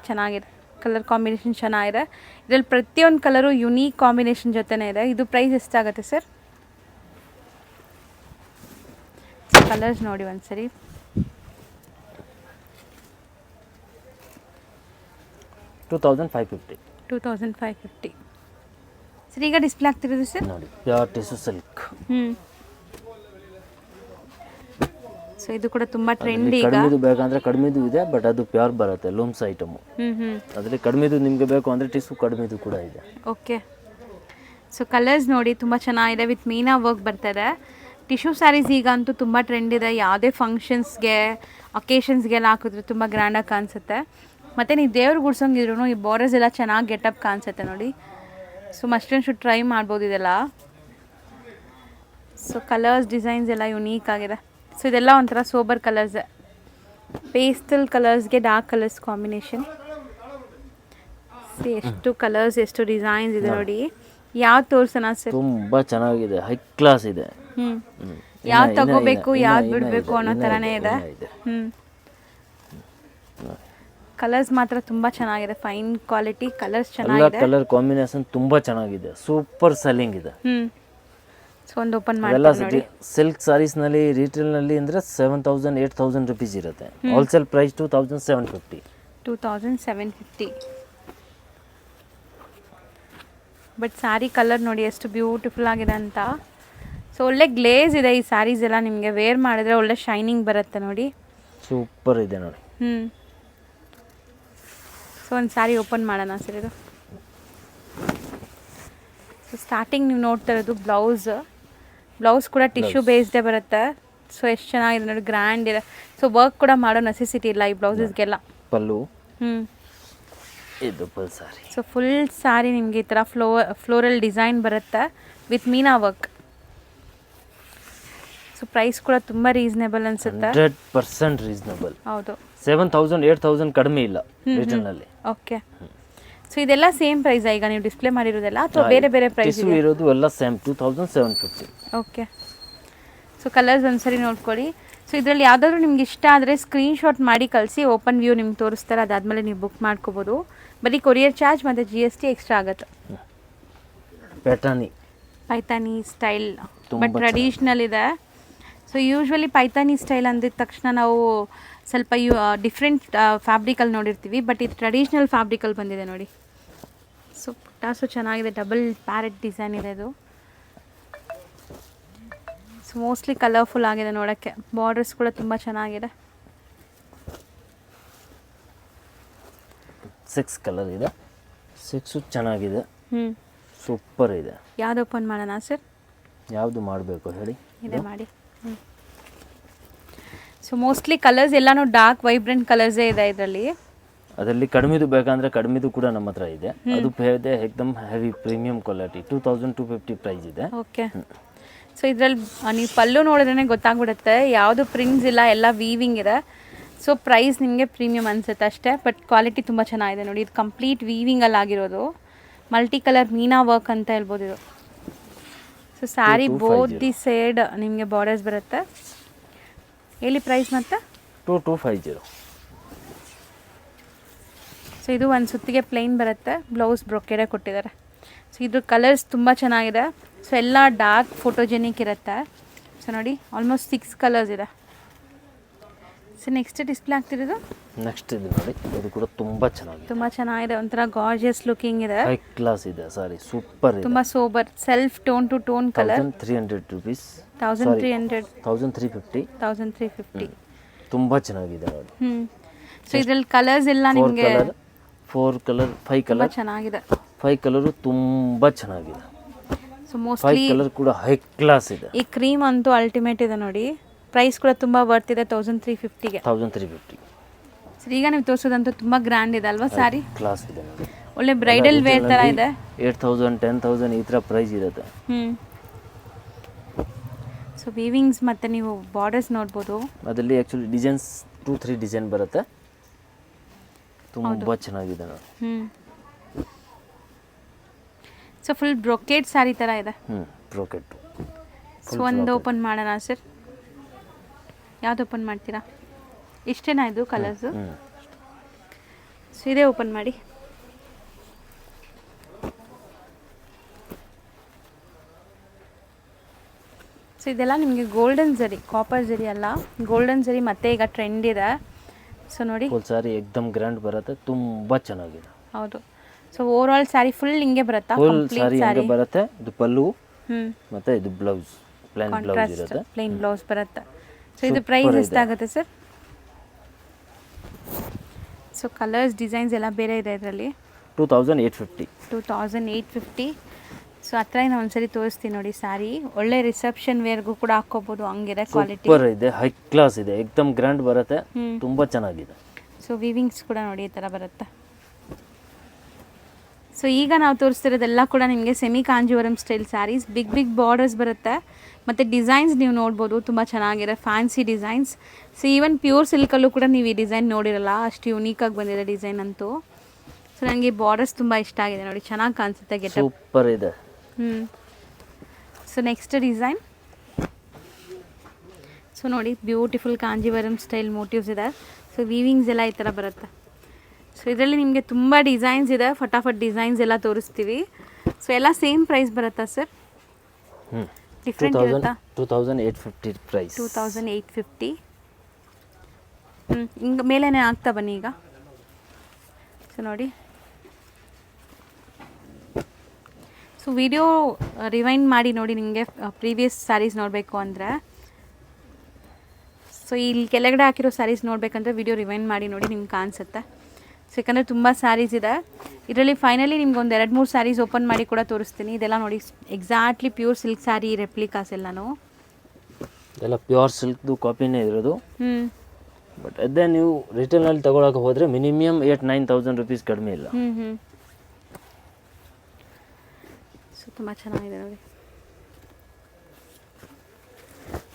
ಚೆನ್ನಾಗಿದೆ, ಕಲರ್ ಕಾಂಬಿನೇಷನ್ ಚೆನ್ನಾಗಿದೆ. ಇದರಲ್ಲಿ ಪ್ರತಿಯೊಂದು ಕಲರು ಯುನೀಕ್ ಕಾಂಬಿನೇಷನ್ ಜೊತೆನೇ ಇದೆ. ಇದು ಪ್ರೈಸ್ ಎಷ್ಟಾಗುತ್ತೆ ಸರ್? ಕಲರ್ಸ್ ನೋಡಿ ಒಂದ್ಸರಿ. $2550. ಸರ್ ಈಗ ಡಿಸ್ಪ್ಲೇ ಆಗ್ತಿರೋದು ಸರ್ ನೋಡಿ, ಪ್ಯೂರ್ ಟಿಶ್ಯೂ ಸಿಲ್ಕ್. ಸೊ ಇದು ಕೂಡ ತುಂಬಾ ಟ್ರೆಂಡಿ. ಈಗ ಕಡಿಮೆದು ಬೇಕಂದ್ರೆ ಕಡಿಮೆದು ಇದೆ, ಬಟ್ ಅದು ಪ್ಯೂರ್ ಬರುತ್ತೆ, ಲೂಮ್ಸ್ ಐಟಮ್. ಅದರಲ್ಲಿ ಕಡಿಮೆದು ನಿಮಗೆ ಬೇಕು ಅಂದರೆ ಟಿಶ್ಯೂ ಕಡಿಮೆದು ಕೂಡ ಇದೆ. ಓಕೆ. ಸೊ ಕಲರ್ಸ್ ನೋಡಿ ತುಂಬ ಚೆನ್ನಾಗಿದೆ, ವಿತ್ ಮೀನಾ ವರ್ಕ್ ಬರ್ತಾಯಿದೆ. ಟಿಶ್ಯೂ ಸ್ಯಾರೀಸ್ ಈಗ ಅಂತೂ ತುಂಬ ಟ್ರೆಂಡ್ ಇದೆ. ಯಾವುದೇ ಫಂಕ್ಷನ್ಸ್ಗೆ ಅಕೇಶನ್ಸ್ಗೆಲ್ಲ ಹಾಕಿದ್ರೆ ತುಂಬ ಗ್ರ್ಯಾಂಡಾಗಿ ಕಾಣಿಸುತ್ತೆ. ಮತ್ತು ನೀವು ದೇವ್ರು ಗುಡ್ಸೋಂಗಿದ್ರು ಈ ಬಾರ್ಡರ್ಸ್ ಎಲ್ಲ ಚೆನ್ನಾಗಿ ಗೆಟಪ್ ಕಾಣಿಸುತ್ತೆ ನೋಡಿ. So must and should try ಮಾಡ್ಬೋದು ಇದೆಲ್ಲ. ಸೊ ಕಲರ್ಸ್ ಡಿಸೈನ್ಸ್ ಎಲ್ಲ ಯುನೀಕ್ ಆಗಿದೆ. ಸೊ ಇದೆಲ್ಲ ಒಂಥರ ಸೋಬರ್ ಕಲರ್ಸ್, ಪೇಸ್ಟಲ್ ಕಲರ್ಸ್ಗೆ ಡಾರ್ಕ್ ಕಲರ್ಸ್ ಕಾಂಬಿನೇಷನ್. ಎಷ್ಟು ಕಲರ್ಸ್ ಎಷ್ಟು ಡಿಸೈನ್ಸ್ ಇದೆ ನೋಡಿ. ಯಾವ್ದು ತೋರ್ಸೋಣ ಸರ್? ತುಂಬ ಚೆನ್ನಾಗಿದೆ, ಹೈ ಕ್ಲಾಸ್ ಇದೆ. ಯಾವ್ದು ತಗೋಬೇಕು ಯಾವ್ದು ಬಿಡಬೇಕು ಅನ್ನೋ ಥರನೇ ಇದೆ. ಕಲರ್ಸ್ ಮಾತ್ರ ತುಂಬ ಚೆನ್ನಾಗಿದೆ, ಫೈನ್ ಕ್ವಾಲಿಟಿ ಕಲರ್ಸ್ ಚೆನ್ನಾಗಿದೆ. ಕಲರ್ ಕಾಂಬಿನೇಷನ್ ತುಂಬ ಚೆನ್ನಾಗಿದೆ, ಸೂಪರ್ ಸೆಲ್ಲಿಂಗ್ ಇದೆ. ಸೊ ಒಂದು ಓಪನ್ ಮಾಡಿ. ಸಿಲ್ಕ್ ಸಾರೀಸ್ನಲ್ಲಿ ರಿಟೇಲ್ನಲ್ಲಿ ಅಂದರೆ 7000 8000 ರುಪೀಸ್ ಇರುತ್ತೆ. Wholesale price 2750. But sari colour ನೋಡಿ ಎಷ್ಟು ಬ್ಯೂಟಿಫುಲ್ ಆಗಿದೆ ಅಂತ. ಸೊ ಒಳ್ಳೆ ಗ್ಲೇಸ್ ಇದೆ ಈ ಸ್ಯಾರೀಸ್ ಎಲ್ಲ. ನಿಮಗೆ ವೇರ್ ಮಾಡಿದ್ರೆ ಒಳ್ಳೆ ಶೈನಿಂಗ್ ಬರುತ್ತೆ ನೋಡಿ. ಸೂಪರ್ ಇದೆ ನೋಡಿ. ಸೊ ಒಂದು ಸ್ಯಾರಿ ಓಪನ್ ಮಾಡೋಣ ಸರ್ ಇದು. ಸೊ ಸ್ಟಾರ್ಟಿಂಗ್ ನೀವು ನೋಡ್ತಾ ಇರೋದು ಬ್ಲೌಸ್ ಕೂಡ ಟಿಶ್ಯೂ ಬೇಸ್ಡೇ ಬರುತ್ತೆ. ಸೊ ಎಷ್ಟು ಚೆನ್ನಾಗಿದೆ ನೋಡಿ, ಗ್ರ್ಯಾಂಡ್ ಇದೆ. ಸೊ ವರ್ಕ್ ಕೂಡ ಮಾಡೋ ನೆಸೆಸಿಟಿ ಇಲ್ಲ ಈ ಬ್ಲೌಸಸ್ಗೆಲ್ಲ. ಪಲ್ಲು ಇದು full sari. So full sari ನಿಮಗೆ ಈ ಥರ ಫ್ಲೋರಲ್ ಡಿಸೈನ್ ಬರುತ್ತೆ with meena work. So price ಕೂಡ ತುಂಬ ರೀಸನೇಬಲ್ ಅನ್ಸುತ್ತೆ. 100% ರೀಸನೇಬಲ್. ಹೌದು, 7000 8000 ಕಡಿಮೆ ಇಲ್ಲ ರಿಟೇಲ್ನಲ್ಲಿ. ಓಕೆ. ಸೊ ಇದೆಲ್ಲ ಸೇಮ್ ಪ್ರೈಸ್ ಈಗ ನೀವು ಡಿಸ್ಪ್ಲೇ ಮಾಡಿರೋದೆಲ್ಲ, ಅಥವಾ ಬೇರೆ ಬೇರೆ ಪ್ರೈಸ್ ಇರೋದು ಎಲ್ಲ ಸೇಮ್ 2750. ಓಕೆ. ಸೊ ಕಲರ್ಸ್ ಒಂದ್ಸರಿ ನೋಡ್ಕೊಳ್ಳಿ. ಸೊ ಇದರಲ್ಲಿ ಯಾವುದಾದ್ರೂ ನಿಮ್ಗೆ ಇಷ್ಟ ಆದರೆ ಸ್ಕ್ರೀನ್ಶಾಟ್ ಮಾಡಿ ಕಳಿಸಿ, ಓಪನ್ ವ್ಯೂ ನಿಮ್ಗೆ ತೋರಿಸ್ತಾರೆ. ಅದಾದಮೇಲೆ ನೀವು ಬುಕ್ ಮಾಡ್ಕೋಬೋದು. ಬರೀ ಕೊರಿಯರ್ ಚಾರ್ಜ್ ಮತ್ತು GST ಎಕ್ಸ್ಟ್ರಾ ಆಗುತ್ತೆ. ಪೈತಾನಿ ಸ್ಟೈಲ್ ಬಟ್ ಟ್ರೆಡಿಷ್ನಲ್ ಇದೆ. ಸೊ ಯೂಶ್ವಲಿ ಪೈತಾನಿ ಸ್ಟೈಲ್ ಅಂದಿದ ತಕ್ಷಣ ನಾವು ಸ್ವಲ್ಪ ಡಿಫ್ರೆಂಟ್ ಫ್ಯಾಬ್ರಿಕಲ್ಲಿ ನೋಡಿರ್ತೀವಿ, ಬಟ್ ಇದು ಟ್ರೆಡಿಷ್ನಲ್ ಫ್ಯಾಬ್ರಿಕಲ್ಲಿ ಬಂದಿದೆ ನೋಡಿ. ಸೊ ಪುಟ್ಟಾಸು ಚೆನ್ನಾಗಿದೆ, ಡಬಲ್ ಪ್ಯಾರೆಟ್ ಡಿಸೈನ್ ಇದೆ ಇದು. ಸೊ ಮೋಸ್ಟ್ಲಿ ಕಲರ್ಫುಲ್ ಆಗಿದೆ ನೋಡೋಕ್ಕೆ. ಬಾರ್ಡರ್ಸ್ ಕೂಡ ತುಂಬ ಚೆನ್ನಾಗಿದೆ. 6 ಕಲರ್ ಇದೆ, 6 ಚೆನ್ನಾಗಿದೆ, ಸೂಪರ್ ಇದೆ. ಯಾವ್ದು ಓಪನ್ ಮಾಡೋಣ ಸರ್? ಯಾವುದು ಮಾಡಬೇಕು ಹೇಳಿ? ಇದೆ ಮಾಡಿ. ಸೊ ಮೋಸ್ಟ್ಲಿ ಕಲರ್ಸ್ ಎಲ್ಲಾನು ಡಾರ್ಕ್ ವೈಬ್ರೆಂಟ್ ಕಲರ್ಸೇ ಇದೆ ಇದರಲ್ಲಿ. ಅದರಲ್ಲಿ ಕಡಿಮೆದು ಬೇಕಂದ್ರೆ ಕಡಿಮೆದು ಕೂಡ ನಮ್ಮ ಹತ್ರ ಇದೆ. ಅದು ಇದೆ ಏಕದಮ್ ಹೆವಿ ಪ್ರೀಮಿಯಂ ಕ್ವಾಲಿಟಿ, 2250 ಪ್ರೈಸ್ ಇದೆ. ಓಕೆ. ಸೊ ಇದರಲ್ಲಿ ನೀವು ಪಲ್ಲು ನೋಡಿದ್ರೆ ಗೊತ್ತಾಗ್ಬಿಡುತ್ತೆ, ಯಾವುದು ಪ್ರಿಂಟ್ಸ್ ಇಲ್ಲ, ಎಲ್ಲ ವೀವಿಂಗ್ ಇದೆ. ಸೊ ಪ್ರೈಸ್ ನಿಮಗೆ ಪ್ರೀಮಿಯಂ ಅನಿಸುತ್ತೆ ಅಷ್ಟೇ, ಬಟ್ ಕ್ವಾಲಿಟಿ ತುಂಬ ಚೆನ್ನಾಗಿದೆ ನೋಡಿ. ಇದು ಕಂಪ್ಲೀಟ್ ವೀವಿಂಗಲ್ಲಿ ಆಗಿರೋದು, ಮಲ್ಟಿ ಕಲರ್ ಮೀನಾ ವರ್ಕ್ ಅಂತ ಹೇಳ್ಬೋದು ಇದು. So sari both the side ನಿಮಗೆ ಬಾರ್ಡರ್ಸ್ ಬರುತ್ತೆ. ಎಲ್ಲಿ ಪ್ರೈಸ್ ಮತ್ತೆ? 2250. ಸೊ ಇದು ಒಂದು ಸುತ್ತಿಗೆ ಪ್ಲೈನ್ ಬರುತ್ತೆ, ಬ್ಲೌಸ್ ಬ್ರೊಕೆಡೇ ಕೊಟ್ಟಿದ್ದಾರೆ. ಸೊ ಇದ್ರ ಕಲರ್ಸ್ ತುಂಬ ಚೆನ್ನಾಗಿದೆ. ಸೊ ಎಲ್ಲ ಡಾರ್ಕ್ ಫೋಟೋಜೆನಿಕ್ ಇರುತ್ತೆ. ಸೊ ನೋಡಿ ಆಲ್ಮೋಸ್ಟ್ 6 ಕಲರ್ಸ್ ಇದೆ. ಸೊ ನೆಕ್ಸ್ಟ್ ಡಿಸ್ಪ್ಲೇ ಆಗ್ತಿರೋದು ನೆಕ್ಸ್ಟ್ ಇದು ನೋಡಿ, ಇದು ಕೂಡ ತುಂಬ ಚೆನ್ನಾಗಿದೆ, ತುಂಬ ಚೆನ್ನಾಗಿದೆ, ಒಂಥರ ಗಾರ್ಜಿಯಸ್ ಲುಕಿಂಗ್ ಇದೆ, ಹೈ ಕ್ಲಾಸ್ ಇದೆ ಸಾರಿ, ಸೂಪರ್ ಇದೆ. ತುಂಬ sober self tone to tone colour. 1300 rupees, 1300 1350, 1350. ತುಂಬ ಚೆನ್ನಾಗಿದೆ ನೋಡಿ. ಸೊ ಇದ್ರಲ್ಲಿ ಕಲರ್ಸ್ ಎಲ್ಲ ನಿಮಗೆ 4 ಕಲರ್ 5 ತುಂಬ ಕಲರ್ ಚೆನ್ನಾಗಿದೆ. 5 ಕಲರು ತುಂಬ ಚೆನ್ನಾಗಿದೆ. ಸೊ ಮೋಸ್ಟ್ಲಿ 5 ಕಲರ್ ಕೂಡ ಹೈ ಕ್ಲಾಸ್ ಇದೆ. ಈ ಕ್ರೀಮ್ ಅಂತೂ ಅಲ್ಟಿಮೇಟ್ ಇದೆ ನೋಡಿ. ಪ್ರೈಸ್ ಕೂಡ ತುಂಬ ವರ್ತ್ ಇದೆ 1350ಗೆ. 1350. ಸೊ ಈಗ ನೀವು ತೋರಿಸೋದಂತೂ ತುಂಬ ಗ್ರ್ಯಾಂಡ್ ಇದೆ ಅಲ್ವಾ ಸ್ಯಾರಿ? ಕ್ಲಾಸ್ ಇದೆ ನೋಡಿ, ಒಳ್ಳೆ ಬ್ರೈಡಲ್ ವೇರ್ ಥರ ಇದೆ. 8000 10,000 ಈ ಥರ ಪ್ರೈಸ್ ಇರುತ್ತೆ. ಸೊ ವೀವಿಂಗ್ಸ್ ಮತ್ತು ನೀವು ಬಾರ್ಡರ್ಸ್ ನೋಡ್ಬೋದು. ಅದರಲ್ಲಿ ಆ್ಯಕ್ಚುಲಿ ಡಿಸೈನ್ಸ್ 2-3 ಡಿಸೈನ್ ಬರುತ್ತೆ, ತುಂಬ ಚೆನ್ನಾಗಿದೆ ನೋಡಿ. ಸೊ ಫುಲ್ ಬ್ರೊಕೇಡ್ ಸ್ಯಾರಿ ಥರ ಇದೆ. ಬ್ರೋಕೆಟ್. ಸೊ ಒಂದು ಓಪನ್ ಮಾಡೋಣ ಸರ್, ಯಾವ್ದು ಓಪನ್ ಮಾಡ್ತೀರಾ? ಇಷ್ಟೇನಾ ಇದು ಕಲರ್ಸು? ಸೊ ಇದೇ ಓಪನ್ ಮಾಡಿ. ಸೊ ಇದೆಲ್ಲ ನಿಮಗೆ ಗೋಲ್ಡನ್ ಜರಿ, ಕಾಪರ್ ಜರಿ ಅಲ್ಲ, ಗೋಲ್ಡನ್ ಜರಿ ಮತ್ತೆ ಈಗ ಟ್ರೆಂಡ್ ಇದೆ. ಸೊ ನೋಡಿ ಫುಲ್ ಸ್ಯಾರಿ ಎಕ್ದಮ್ ಗ್ರ್ಯಾಂಡ್ ಬರುತ್ತೆ, ತುಂಬ ಚೆನ್ನಾಗಿದೆ. ಹೌದು. So over all sari full ಹಿಂಗೆ ಬರುತ್ತಾ? ಫುಲ್ ಸ್ಯಾರಿ ಹಿಂಗೆ ಬರುತ್ತೆ. ಇದು ಪಲ್ಲು ಮತ್ತೆ ಇದು ಬ್ಲೌಸ್, ಪ್ಲೇನ್ ಬ್ಲೌಸ್ ಇರುತ್ತೆ, ಪ್ಲೇನ್ ಬ್ಲೌಸ್ ಬರುತ್ತೆ. ಸೊ ಇದು ಪ್ರೈಸ್ ಎಷ್ಟಾಗುತ್ತೆ ಸರ್? ಸೊ ಕಲರ್ಸ್ ಡಿಸೈನ್ಸ್ ಎಲ್ಲ ಬೇರೆ ಇದೆ ಇದರಲ್ಲಿ. 2850. 2850. ಸೊ ಹತ್ರ ನಾನು ಒಂದ್ಸರಿ ತೋರಿಸ್ತೀನಿ ನೋಡಿ ಸ್ಯಾರಿ. ಒಳ್ಳೆ ರಿಸೆಪ್ಷನ್ ವೇರ್ಗೂ ಕೂಡ ಹಾಕೋಬಹುದು, ಹಂಗಿದೆ ಕ್ವಾಲಿಟಿ. ಸೂಪರ್ ಇದೆ, ಹೈ ಕ್ಲಾಸ್ ಇದೆ, ಎಕ್ದಮ್ ಗ್ರ್ಯಾಂಡ್ ಬರುತ್ತೆ, ತುಂಬ ಚೆನ್ನಾಗಿದೆ. ಸೊ ವಿವಿಂಗ್ಸ್ ಕೂಡ ನೋಡಿ ಈ ಥರ ಬರುತ್ತೆ. ಸೊ ಈಗ ನಾವು ತೋರಿಸ್ತಿರೋದೆಲ್ಲ ಕೂಡ ನಿಮಗೆ semi Kanjeevaram style sarees. Big big borders ಬರುತ್ತೆ ಮತ್ತು ಡಿಸೈನ್ಸ್ ನೀವು ನೋಡ್ಬೋದು, ತುಂಬ ಚೆನ್ನಾಗಿದೆ, fancy designs. So even pure ಸಿಲ್ಕಲ್ಲೂ ಕೂಡ ನೀವು ಈ ಡಿಸೈನ್ ನೋಡಿರಲ್ಲ, ಅಷ್ಟು ಯುನೀಕಾಗಿ ಬಂದಿದೆ ಡಿಸೈನ್ ಅಂತೂ. ಸೊ ನನಗೆ ಈ ಬಾರ್ಡರ್ಸ್ ತುಂಬ ಇಷ್ಟ ಆಗಿದೆ ನೋಡಿ, ಚೆನ್ನಾಗಿ ಕಾಣಿಸುತ್ತೆ, ಗೆಟಪ್ ಸೂಪರ್ ಇದೆ. So next design. ಸೊ ನೋಡಿ ಬ್ಯೂಟಿಫುಲ್ ಕಾಂಜೀವರಂ ಸ್ಟೈಲ್ ಮೋಟಿವ್ಸ್ ಇದೆ. ಸೊ ವೀವಿಂಗ್ಸ್ ಎಲ್ಲ ಈ ಥರ ಬರುತ್ತೆ. ಸೊ ಇದರಲ್ಲಿ ನಿಮಗೆ ತುಂಬ ಡಿಸೈನ್ಸ್ ಇದೆ, ಫಟಾಫಟ್ ಡಿಸೈನ್ಸ್ ಎಲ್ಲ ತೋರಿಸ್ತೀವಿ. ಸೊ ಎಲ್ಲ ಸೇಮ್ ಪ್ರೈಸ್ ಬರುತ್ತಾ ಸರ್? ಡಿಫ್ರೆಂಟ್ ಇರುತ್ತಾ? 2850 ಪ್ರೈಸ್. 2850. ಹಿಂಗೆ ಮೇಲೇನೆ ಆಗ್ತಾ ಬನ್ನಿ ಈಗ. ಸೊ ನೋಡಿ, ಸೊ ವಿಡಿಯೋ ರಿವೈಂಡ್ ಮಾಡಿ ನೋಡಿ, ನಿಮಗೆ ಪ್ರೀವಿಯಸ್ ಸ್ಯಾರೀಸ್ ನೋಡಬೇಕು ಅಂದರೆ. ಸೊ ಇಲ್ಲಿ ಕೆಳಗಡೆ ಹಾಕಿರೋ ಸ್ಯಾರೀಸ್ ನೋಡಬೇಕಂದ್ರೆ ವಿಡಿಯೋ ರಿವೈಂಡ್ ಮಾಡಿ ನೋಡಿ, ನಿಮ್ಗೆ ಕಾಣಿಸುತ್ತೆ. ಸೊ ಯಾಕಂದರೆ ತುಂಬ ಸ್ಯಾರೀಸ್ ಇದೆ ಇದರಲ್ಲಿ. ಫೈನಲಿ ನಿಮ್ಗೆ ಒಂದು 2-3 ಸ್ಯಾರೀಸ್ ಓಪನ್ ಮಾಡಿ ಕೂಡ ತೋರಿಸ್ತೀನಿ. ಇದೆಲ್ಲ ನೋಡಿ exactly pure silk sari replicas ಎಲ್ಲನೂ. ಇದೆಲ್ಲ ಪ್ಯೂರ್ ಸಿಲ್ಕ್ದು ಕಾಪಿನೇ ಇರೋದು. ಬಟ್ ಅದೇ ನೀವು ರಿಟೇಲ್ನಲ್ಲಿ ತಗೊಳಕ್ಕೆ ಹೋದರೆ ಮಿನಿಮಮ್ 8,000-9,000 rupees ಕಡಿಮೆ ಇಲ್ಲ. ಸೊ ತುಂಬ ಚೆನ್ನಾಗಿದೆ ನೋಡಿ.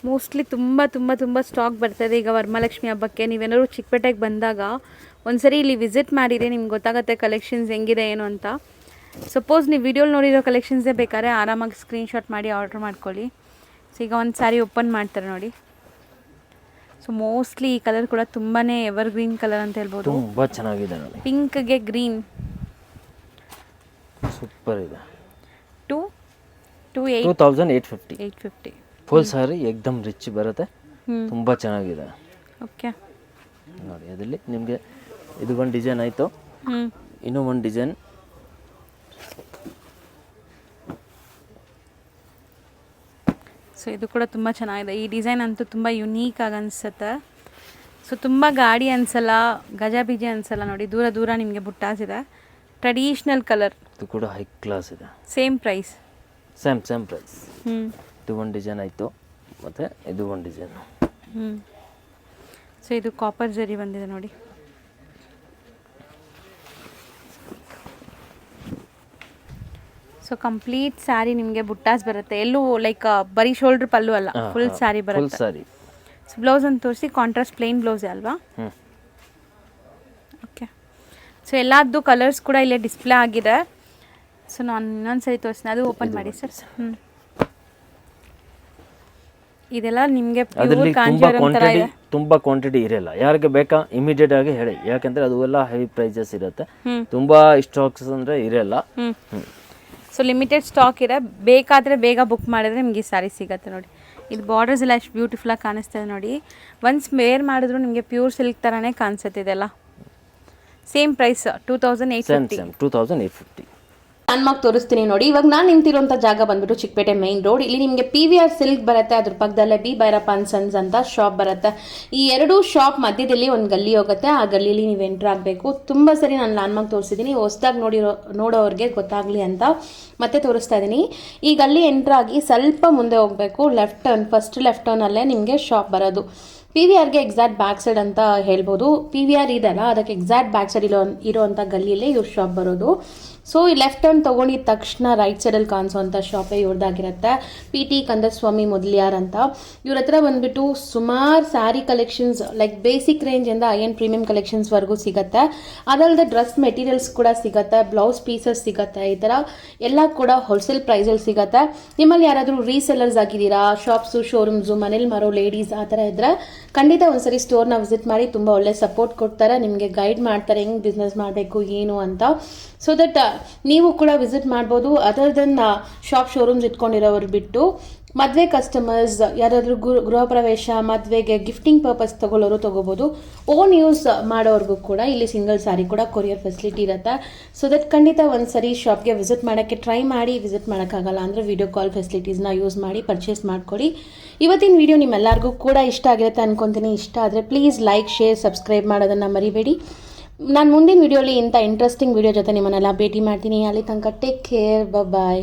ಮೋಸ್ಟ್ಲಿ ತುಂಬ ತುಂಬ ತುಂಬ ಸ್ಟಾಕ್ ಬರ್ತದೆ ಈಗ ವರಮಹಾಲಕ್ಷ್ಮಿ ಹಬ್ಬಕ್ಕೆ. ನೀವೇನಾದ್ರು ಚಿಕ್ಕಪೇಟೆಗೆ ಬಂದಾಗ ಒಂದ್ಸರಿ ಇಲ್ಲಿ ವಿಸಿಟ್ ಮಾಡಿರಿ, ನಿಮ್ಗೆ ಗೊತ್ತಾಗುತ್ತೆ ಕಲೆಕ್ಷನ್ಸ್ ಹೆಂಗಿದೆ ಏನು ಅಂತ. ಸಪೋಸ್ ನೀವು ವಿಡಿಯೋಲಿ ನೋಡಿರೋ ಕಲೆಕ್ಷನ್ಸೇ ಬೇಕಾದ್ರೆ ಆರಾಮಾಗಿ ಸ್ಕ್ರೀನ್ಶಾಟ್ ಮಾಡಿ ಆರ್ಡ್ರ್ ಮಾಡ್ಕೊಳ್ಳಿ. ಸೊ ಈಗ ಒಂದು ಸ್ಯಾರಿ ಓಪನ್ ಮಾಡ್ತಾರೆ ನೋಡಿ. ಸೊ ಮೋಸ್ಟ್ಲಿ ಈ ಕಲರ್ ಕೂಡ ತುಂಬಾ ಎವರ್ ಗ್ರೀನ್ ಕಲರ್ ಅಂತ ಹೇಳ್ಬೋದು. ತುಂಬ ಚೆನ್ನಾಗಿದೆ ನೋಡಿ, ಪಿಂಕ್ಗೆ ಗ್ರೀನ್, ಸೂಪರ್ ಇದೆ. 2850. ಫುಲ್ ಸ್ಯಾರಿ ಎಕ್ದಮ್ ರಿಚ್ ಬರುತ್ತೆ, ತುಂಬ ಚೆನ್ನಾಗಿದೆ. ಓಕೆ ನೋಡಿ ಅದರಲ್ಲಿ ನಿಮಗೆ ಇದು ಒಂದು ಡಿಸೈನ್ ಆಯಿತು, ಇನ್ನೂ ಒಂದು ಡಿಸೈನ್. ಸೊ ಇದು ಕೂಡ ತುಂಬ ಚೆನ್ನಾಗಿದೆ. ಈ ಡಿಸೈನ್ ಅಂತೂ ತುಂಬ ಯುನೀಕ್ ಆಗಿ ಅನಿಸುತ್ತೆ. ಸೊ ತುಂಬ ಗಾಡಿ ಅನಿಸಲ್ಲ, ಗಜಬೀಜಿ ಅನಿಸಲ್ಲ ನೋಡಿ. ದೂರ ದೂರ ನಿಮಗೆ ಬುಟ್ಟಾಸಿದೆ. Traditional colour. ಇದು ಕೂಡ ಹೈ ಕ್ಲಾಸ್ ಇದೆ. Same price. Same price. ಇದು ಒಂದು ಡಿಸೈನ್ ಆಯಿತು, ಮತ್ತು ಇದು ಒಂದು ಡಿಸೈನ್. ಸೊ ಇದು ಕಾಪರ್ ಜರಿ ಬಂದಿದೆ ನೋಡಿ. ಸೊ ಕಂಪ್ಲೀಟ್ ಸ್ಯಾರಿ ನಿಮಗೆ ಬುಟ್ಟಾಸ್ ಬರುತ್ತೆ. ಎಲ್ಲೂ ಲೈಕ್ ಬರೀ ಶೋಲ್ಡರ್ ಪಲ್ಲು ಅಲ್ಲ, ಫುಲ್ ಸ್ಯಾರಿ ಬರುತ್ತೆ. ಸೊ ಬ್ಲೌಸ್ ಅಂತ ತೋರಿಸಿ, ಕಾಂಟ್ರಾಸ್ಟ್ ಪ್ಲೇನ್ ಬ್ಲೌಸೇ ಅಲ್ವಾ? ಓಕೆ. ಸೊ ಎಲ್ಲದ್ದು ಕಲರ್ಸ್ ಕೂಡ ಇಲ್ಲೇ ಡಿಸ್ಪ್ಲೇ ಆಗಿದೆ. ಸೊ ನಾನು ಇನ್ನೊಂದು ಸರಿ ತೋರಿಸ್ತೀನಿ, ಅದು ಓಪನ್ ಮಾಡಿ ಸರ್. ಇದೆಲ್ಲ ನಿಮಗೆ ತುಂಬ ಕ್ವಾಂಟಿಟಿ ಇರಲ್ಲ. ಯಾರಿಗೆ ಬೇಕಾ ಇಮಿಡಿಯೇಟ್ ಆಗಿ ಹೇಳಿ, ಯಾಕಂದ್ರೆ ಅದು ಎಲ್ಲ ಹೆವಿ ಪ್ರೈಸಸ್ ಇರುತ್ತೆ. ತುಂಬಾ ಸ್ಟಾಕ್ಸ್ ಅಂದ್ರೆ ಇರಲ್ಲ. ಸೊ ಲಿಮಿಟೆಡ್ ಸ್ಟಾಕ್ ಇದೆ, ಬೇಕಾದರೆ ಬೇಗ ಬುಕ್ ಮಾಡಿದ್ರೆ ನಿಮಗೆ ಈ ಸ್ಯಾರಿ ಸಿಗುತ್ತೆ ನೋಡಿ. ಇದು ಬಾರ್ಡರ್ಸ್ ಎಲ್ಲ ಎಷ್ಟು ಬ್ಯೂಟಿಫುಲ್ಲಾಗಿ ಕಾಣಿಸ್ತಾ ಇದೆ ನೋಡಿ. ಒನ್ಸ್ ವೇರ್ ಮಾಡಿದ್ರು ನಿಮಗೆ ಪ್ಯೂರ್ ಸಿಲ್ಕ್ ಥರನೇ ಕಾಣಿಸುತ್ತೆ ಇದೆಲ್ಲ. Same price 2850. 2850. ಲ್ಯಾಂಡ್ಮಾರ್ಕ್ ತೋರಿಸ್ತೀನಿ ನೋಡಿ. ಇವಾಗ ನಾನು ನಿಂತಿರುವಂಥ ಜಾಗ ಬಂದ್ಬಿಟ್ಟು ಚಿಕ್ಕಪೇಟೆ ಮೈನ್ ರೋಡ್. ಇಲ್ಲಿ ನಿಮಗೆ PVR ಸಿಲ್ಕ್ ಬರುತ್ತೆ, ಅದ್ರ ಪಕ್ಕದಲ್ಲೇ ಬಿ ಭೈರಪ್ಪ ಅಂಡ್ ಸನ್ಸ್ ಅಂತ ಶಾಪ್ ಬರುತ್ತೆ. ಈ ಎರಡೂ ಶಾಪ್ ಮಧ್ಯದಲ್ಲಿ ಒಂದು ಗಲ್ಲಿ ಹೋಗುತ್ತೆ, ಆ ಗಲ್ಲಿಯಲ್ಲಿ ನೀವು ಎಂಟ್ರ್ ಆಗಬೇಕು. ತುಂಬ ಸರಿ ನಾನು ಲ್ಯಾಂಡ್ಮಾರ್ಕ್ ತೋರಿಸಿದ್ದೀನಿ, ಹೊಸದಾಗಿ ನೋಡೋರಿಗೆ ಗೊತ್ತಾಗಲಿ ಅಂತ ಮತ್ತೆ ತೋರಿಸ್ತಾ ಇದ್ದೀನಿ. ಈ ಗಲ್ಲಿ ಎಂಟ್ರ್ ಆಗಿ ಸ್ವಲ್ಪ ಮುಂದೆ ಹೋಗಬೇಕು, ಲೆಫ್ಟ್ ಟರ್ನ್, ಫಸ್ಟ್ ಲೆಫ್ಟ್ ಟರ್ನಲ್ಲೇ ನಿಮಗೆ ಶಾಪ್ ಬರೋದು. PVRಗೆ ಎಕ್ಸಾಕ್ಟ್ ಬ್ಯಾಕ್ ಸೈಡ್ ಅಂತ ಹೇಳ್ಬೋದು. PVR ಇದೆಲ್ಲ, ಅದಕ್ಕೆ ಎಕ್ಸಾಕ್ಟ್ ಬ್ಯಾಕ್ ಸೈಡ್ ಇರೋವಂಥ ಗಲ್ಲಿಯಲ್ಲೇ ಇವ್ರ ಶಾಪ್ ಬರೋದು. ಸೊ ಈ ಲೆಫ್ಟ್ ಟರ್ನ್ ತೊಗೊಂಡಿದ ತಕ್ಷಣ ರೈಟ್ ಸೈಡಲ್ಲಿ ಕಾಣಿಸೋವಂಥ ಶಾಪೇ ಇವ್ರದ್ದಾಗಿರುತ್ತೆ. PT ಕಂದಸ್ವಾಮಿ ಮೊದಲಿಯಾರ್ ಅಂತ. ಇವ್ರ ಹತ್ರ ಬಂದುಬಿಟ್ಟು ಸುಮಾರು ಸ್ಯಾರಿ ಕಲೆಕ್ಷನ್ಸ್ ಲೈಕ್ ಬೇಸಿಕ್ ರೇಂಜಿಂದ ಐಎನ್ ಪ್ರೀಮಿಯಂ ಕಲೆಕ್ಷನ್ಸ್ವರೆಗೂ ಸಿಗುತ್ತೆ. ಅದಲ್ಲದೆ ಡ್ರೆಸ್ ಮೆಟೀರಿಯಲ್ಸ್ ಕೂಡ ಸಿಗುತ್ತೆ, ಬ್ಲೌಸ್ ಪೀಸಸ್ ಸಿಗುತ್ತೆ, ಈ ಥರ ಎಲ್ಲ ಕೂಡ ಹೋಲ್ಸೇಲ್ ಪ್ರೈಸಲ್ಲಿ ಸಿಗುತ್ತೆ. ನಿಮ್ಮಲ್ಲಿ ಯಾರಾದರೂ ರೀಸೆಲ್ಲರ್ಸ್ ಆಗಿದ್ದೀರಾ, ಶಾಪ್ಸು, ಶೋರೂಮ್ಸು, ಮನೇಲಿ ಮಾರೋ ಲೇಡೀಸ್ ಆ ಥರ ಇದ್ದರೆ ಖಂಡಿತ ಒಂದ್ಸರಿ ಸ್ಟೋರ್ನ ವಿಸಿಟ್ ಮಾಡಿ. ತುಂಬ ಒಳ್ಳೆ ಸಪೋರ್ಟ್ ಕೊಡ್ತಾರೆ, ನಿಮಗೆ ಗೈಡ್ ಮಾಡ್ತಾರೆ ಹೆಂಗೆ ಬಿಸ್ನೆಸ್ ಮಾಡಬೇಕು ಏನು ಅಂತ. ಸೊ ದಟ್ ನೀವು ಕೂಡ ವಿಸಿಟ್ ಮಾಡ್ಬೋದು. ಅದರ್ ದೆನ್ ಶಾಪ್ ಶೋರೂಮ್ಸ್ ಇಟ್ಕೊಂಡಿರೋರು ಬಿಟ್ಟು ಮದುವೆ ಕಸ್ಟಮರ್ಸ್ ಯಾರಾದರೂ ಗೃಹ ಪ್ರವೇಶ, ಮದುವೆಗೆ ಗಿಫ್ಟಿಂಗ್ ಪರ್ಪಸ್ ತೊಗೊಳ್ಳೋರು ತೊಗೋಬೋದು. ಓನ್ ಯೂಸ್ ಮಾಡೋರ್ಗೂ ಕೂಡ ಇಲ್ಲಿ ಸಿಂಗಲ್ ಸ್ಯಾರಿ ಕೂಡ ಕೊರಿಯರ್ ಫೆಸಿಲಿಟಿ ಇರುತ್ತೆ. ಸೊ ದಟ್ ಖಂಡಿತ ಒಂದು ಸರಿ ಶಾಪ್ಗೆ ವಿಸಿಟ್ ಮಾಡೋಕ್ಕೆ ಟ್ರೈ ಮಾಡಿ. ವಿಸಿಟ್ ಮಾಡೋಕ್ಕಾಗಲ್ಲ ಅಂದರೆ ವಿಡಿಯೋ ಕಾಲ್ ಫೆಸಿಲಿಟೀಸ್ನ ಯೂಸ್ ಮಾಡಿ ಪರ್ಚೇಸ್ ಮಾಡ್ಕೊಳ್ಳಿ. ಇವತ್ತಿನ ವಿಡಿಯೋ ನಿಮ್ಮೆಲ್ಲರಿಗೂ ಕೂಡ ಇಷ್ಟ ಆಗಿರುತ್ತೆ ಅನ್ಕೊತೀನಿ. ಇಷ್ಟ ಆದರೆ ಪ್ಲೀಸ್ ಲೈಕ್, ಶೇರ್, ಸಬ್ಸ್ಕ್ರೈಬ್ ಮಾಡೋದನ್ನು ಮರಿಬೇಡಿ. ನಾನು ಮುಂದಿನ ವಿಡಿಯೋಲಿ ಇಂಥ ಇಂಟ್ರೆಸ್ಟಿಂಗ್ ವಿಡಿಯೋ ಜೊತೆ ನಿಮ್ಮನ್ನೆಲ್ಲ ಭೇಟಿ ಮಾಡ್ತೀನಿ. ಅಲ್ಲಿ ತನಕ ಟೇಕ್ ಕೇರ್, ಬಾಯ್.